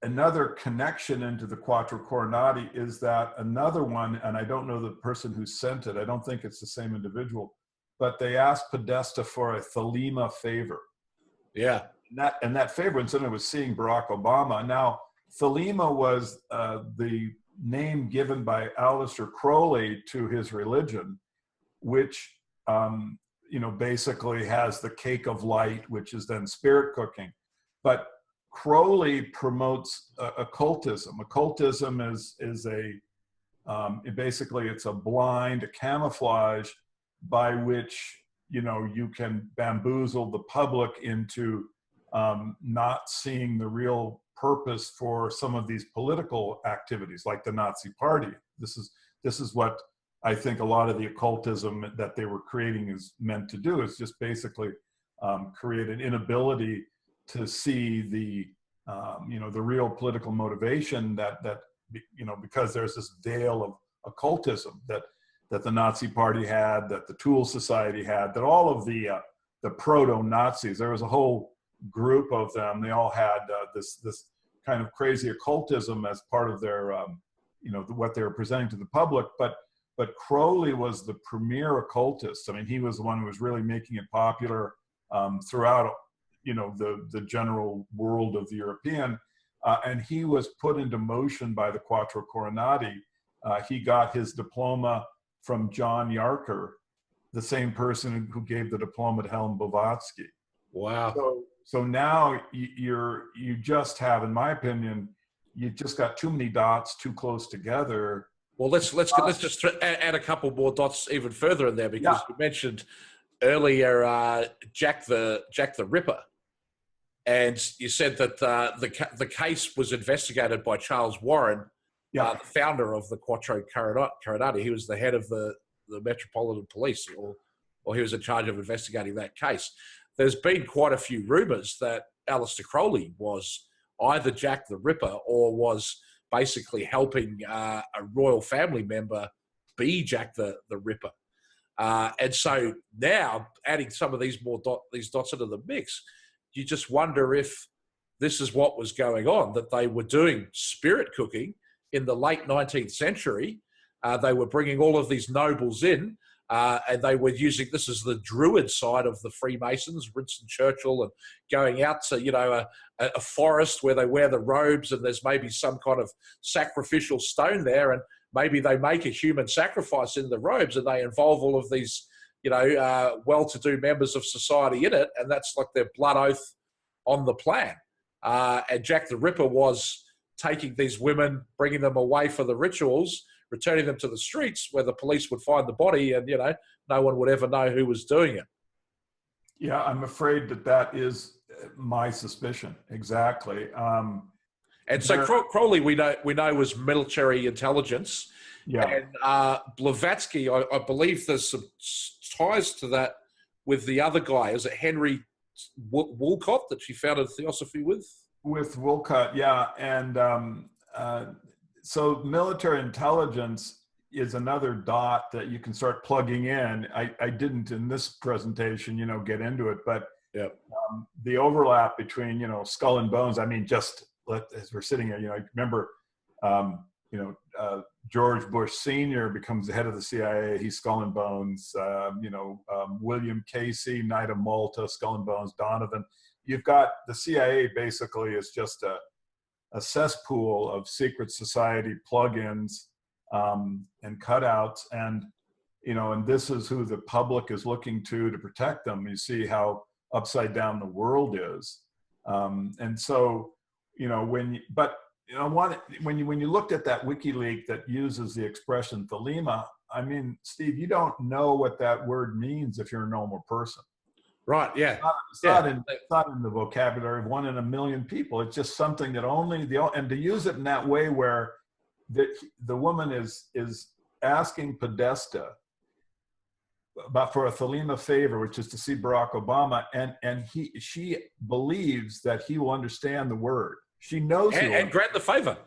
another connection into the Quatuor Coronati is that another one, and I don't know the person who sent it, I don't think it's the same individual, but they asked Podesta for a Thelema favor. Yeah. And that favor, instead was seeing Barack Obama. Now, Thelema was the name given by Aleister Crowley to his religion, which, you know, basically has the cake of light, which is then spirit cooking. But Crowley promotes occultism. Occultism is basically it's a blind, a camouflage by which, you know, you can bamboozle the public into not seeing the real purpose for some of these political activities, like the Nazi Party. This is what I think a lot of the occultism that they were creating is meant to do, is just basically create an inability to see the you know, the real political motivation that you know, because there's this veil of occultism that the Nazi Party had, that the Tool Society had, that all of the proto-Nazis, there was a whole group of them. They all had this kind of crazy occultism as part of their, you know, what they were presenting to the public. But Crowley was the premier occultist. I mean, he was the one who was really making it popular throughout, you know, the general world of the European. And he was put into motion by the Quatuor Coronati. He got his diploma from John Yarker, the same person who gave the diploma to Helen Blavatsky. Wow. So now you just have, in my opinion, you just got too many dots too close together. Well, let's just add a couple more dots even further in there, because you mentioned earlier Jack the Ripper, and you said that the case was investigated by Charles Warren, the founder of the Quatuor Coronati. He was the head of the Metropolitan Police, or he was in charge of investigating that case. There's been quite a few rumors that Aleister Crowley was either Jack the Ripper or was basically helping a royal family member be Jack the Ripper. And so now, adding some of these dots into the mix, you just wonder if this is what was going on, that they were doing spirit cooking in the late 19th century. They were bringing all of these nobles in, and they were using, this is the Druid side of the Freemasons, Winston Churchill, and going out to, you know, a forest where they wear the robes and there's maybe some kind of sacrificial stone there, and maybe they make a human sacrifice in the robes and they involve all of these, you know, well-to-do members of society in it, and that's like their blood oath on the plan. And Jack the Ripper was taking these women, bringing them away for the rituals, returning them to the streets where the police would find the body, and, you know, no one would ever know who was doing it. Yeah, I'm afraid that that is my suspicion. Exactly. And so Crowley, we know was military intelligence. Yeah. And Blavatsky, I believe there's some ties to that with the other guy. Is it Henry Wolcott that she founded Theosophy with? With Wolcott, yeah. And so military intelligence is another dot that you can start plugging in. I didn't in this presentation, you know, get into it, but the overlap between, you know, skull and bones, I mean, just as we're sitting here, you know, I remember, George Bush Sr. becomes the head of the CIA. He's Skull and Bones. William Casey, Knight of Malta, Skull and Bones. Donovan. You've got the CIA basically is just a cesspool of secret society plugins and cutouts, and and this is who the public is looking to protect them. You see how upside down the world is, and so when you looked at that WikiLeaks that uses the expression thelema, I mean, Steve, you don't know what that word means if you're a normal person. Right, yeah. It's not in the vocabulary of 1 in a million people. It's just something that and to use it in that way where the woman is asking Podesta for a thelema favor, which is to see Barack Obama, and she believes that he will understand the word. She knows and grant the favor.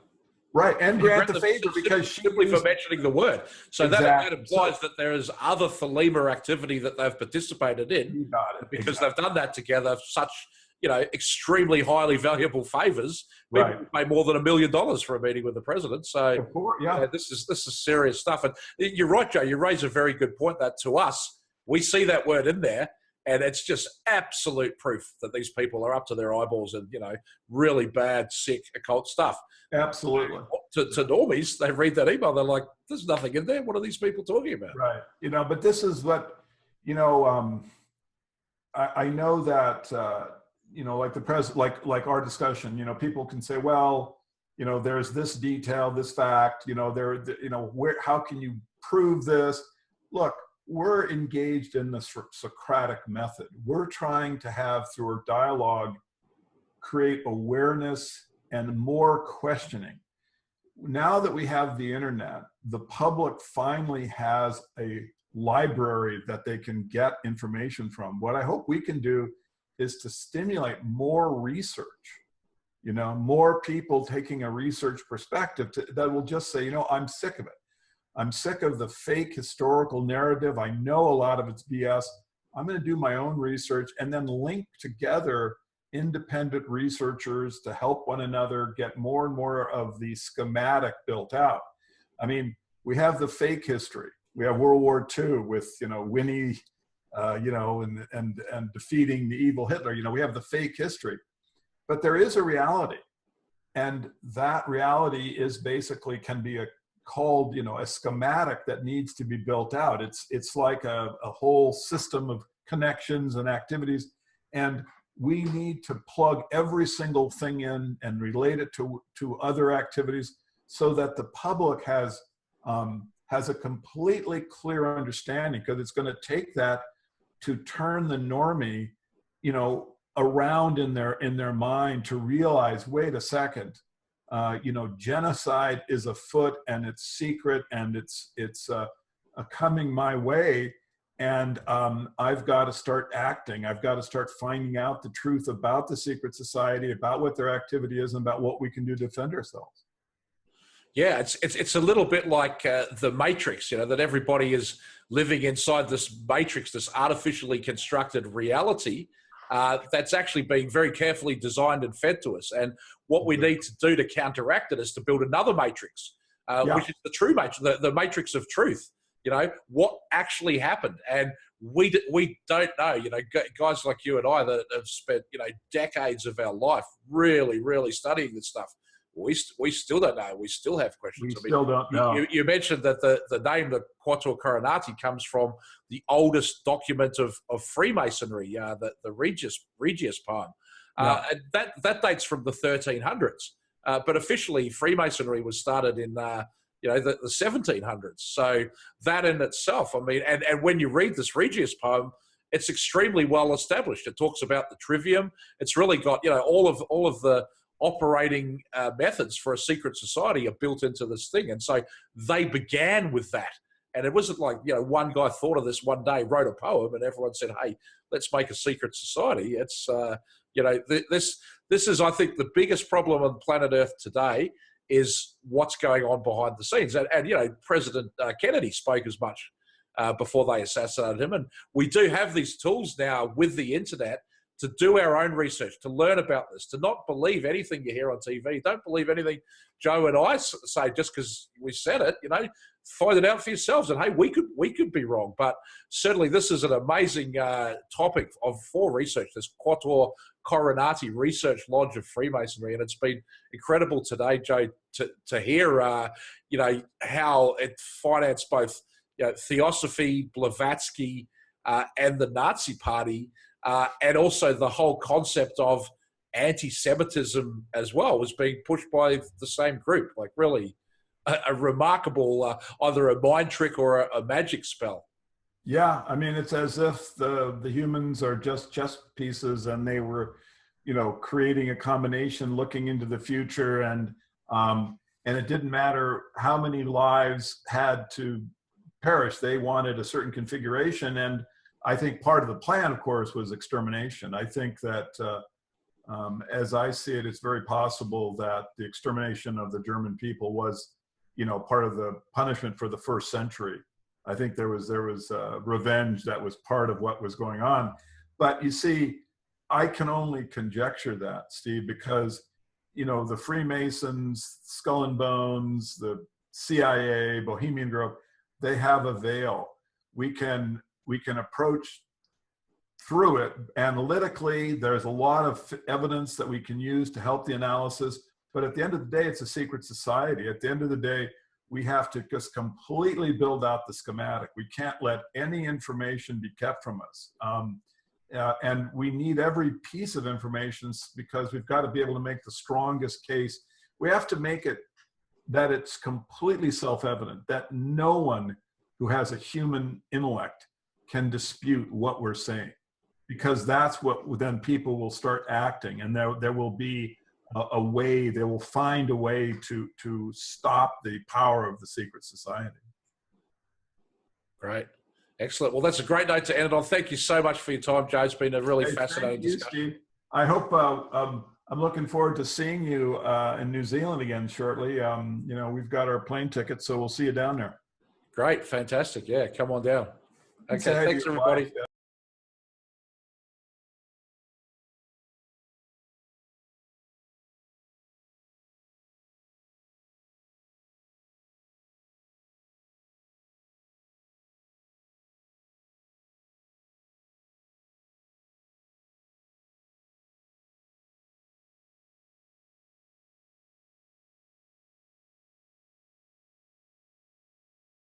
Right, and grant the favor because simply for mentioning the word. So exactly. that implies that there is other thelema activity that they've participated in. You got it. Because they've done that together, such extremely highly valuable favors. People pay more than $1 million for a meeting with the president. So of course, yeah, this is serious stuff. And you're right, Joe. You raise a very good point. That to us, we see that word in there, and it's just absolute proof that these people are up to their eyeballs in really bad, sick, occult stuff. Absolutely. To normies, they read that email, they're like, "There's nothing in there. What are these people talking about?" Right. But this is what I know that like the like our discussion. People can say, well, there's this detail, this fact. Where? How can you prove this? Look. We're engaged in the Socratic method. We're trying to have, through our dialogue, create awareness and more questioning. Now that we have the internet, the public finally has a library that they can get information from. What I hope we can do is to stimulate more research, more people taking a research perspective that will just say, I'm sick of it. I'm sick of the fake historical narrative. I know a lot of it's BS. I'm going to do my own research and then link together independent researchers to help one another get more and more of the schematic built out. I mean, we have the fake history. We have World War II with, Winnie, and defeating the evil Hitler. We have the fake history. But there is a reality. And that reality is basically can be called a schematic that needs to be built out. It's like a whole system of connections and activities, and we need to plug every single thing in and relate it to other activities so that the public has a completely clear understanding, because it's going to take that to turn the normie around in their mind to realize, wait a second, genocide is afoot and it's secret and it's coming my way, and I've got to start acting. I've got to start finding out the truth about the secret society, about what their activity is, and about what we can do to defend ourselves. Yeah, it's a little bit like the Matrix, that everybody is living inside this matrix, this artificially constructed reality. That's actually being very carefully designed and fed to us. And what we need to do to counteract it is to build another matrix, which is the true matrix, the matrix of truth. what actually happened. And we don't know. Guys like you and I that have spent, decades of our life really studying this stuff. We still don't know. We still have questions. We still don't know. You mentioned that the name, the Quatuor Coronati, comes from the oldest document of Freemasonry, the Regius poem. And that dates from the 1300s. But officially, Freemasonry was started in the 1700s. So that in itself, I mean, and when you read this Regius poem, it's extremely well established. It talks about the trivium. It's really got, all of the operating methods for a secret society are built into this thing. And so they began with that. And it wasn't like, one guy thought of this one day, wrote a poem, and everyone said, hey, let's make a secret society. It's, this is, I think, the biggest problem on planet Earth today is what's going on behind the scenes. And President Kennedy spoke as much before they assassinated him. And we do have these tools now with the internet to do our own research, to learn about this, to not believe anything you hear on TV. Don't believe anything Joe and I say just because we said it. Find it out for yourselves. And hey, we could be wrong, but certainly this is an amazing topic for research. This Quatuor Coronati Research Lodge of Freemasonry, and it's been incredible today, Joe, to hear how it financed both Theosophy, Blavatsky, and the Nazi Party. And also the whole concept of anti-Semitism as well was being pushed by the same group. Like really a remarkable, either a mind trick or a magic spell. Yeah, I mean, it's as if the humans are just chess pieces, and they were, creating a combination, looking into the future, and it didn't matter how many lives had to perish. They wanted a certain configuration, and I think part of the plan, of course, was extermination. I think that, as I see it, it's very possible that the extermination of the German people was, part of the punishment for the first century. I think there was revenge that was part of what was going on. But you see, I can only conjecture that, Steve, because, the Freemasons, Skull and Bones, the CIA, Bohemian Grove, they have a veil. We can approach through it analytically. There's a lot of evidence that we can use to help the analysis. But at the end of the day, it's a secret society. At the end of the day, we have to just completely build out the schematic. We can't let any information be kept from us. And we need every piece of information because we've got to be able to make the strongest case. We have to make it that it's completely self-evident that no one who has a human intellect can dispute what we're saying, because that's what then people will start acting, and there will be a way, they will find a way to stop the power of the secret society. Great. Excellent. Well, that's a great note to end it on. Thank you so much for your time, Joe. It's been a really fascinating discussion. Steve. I hope I'm looking forward to seeing you in New Zealand again shortly. We've got our plane tickets, so we'll see you down there. Great. Fantastic. Yeah, come on down. Okay, thanks everybody.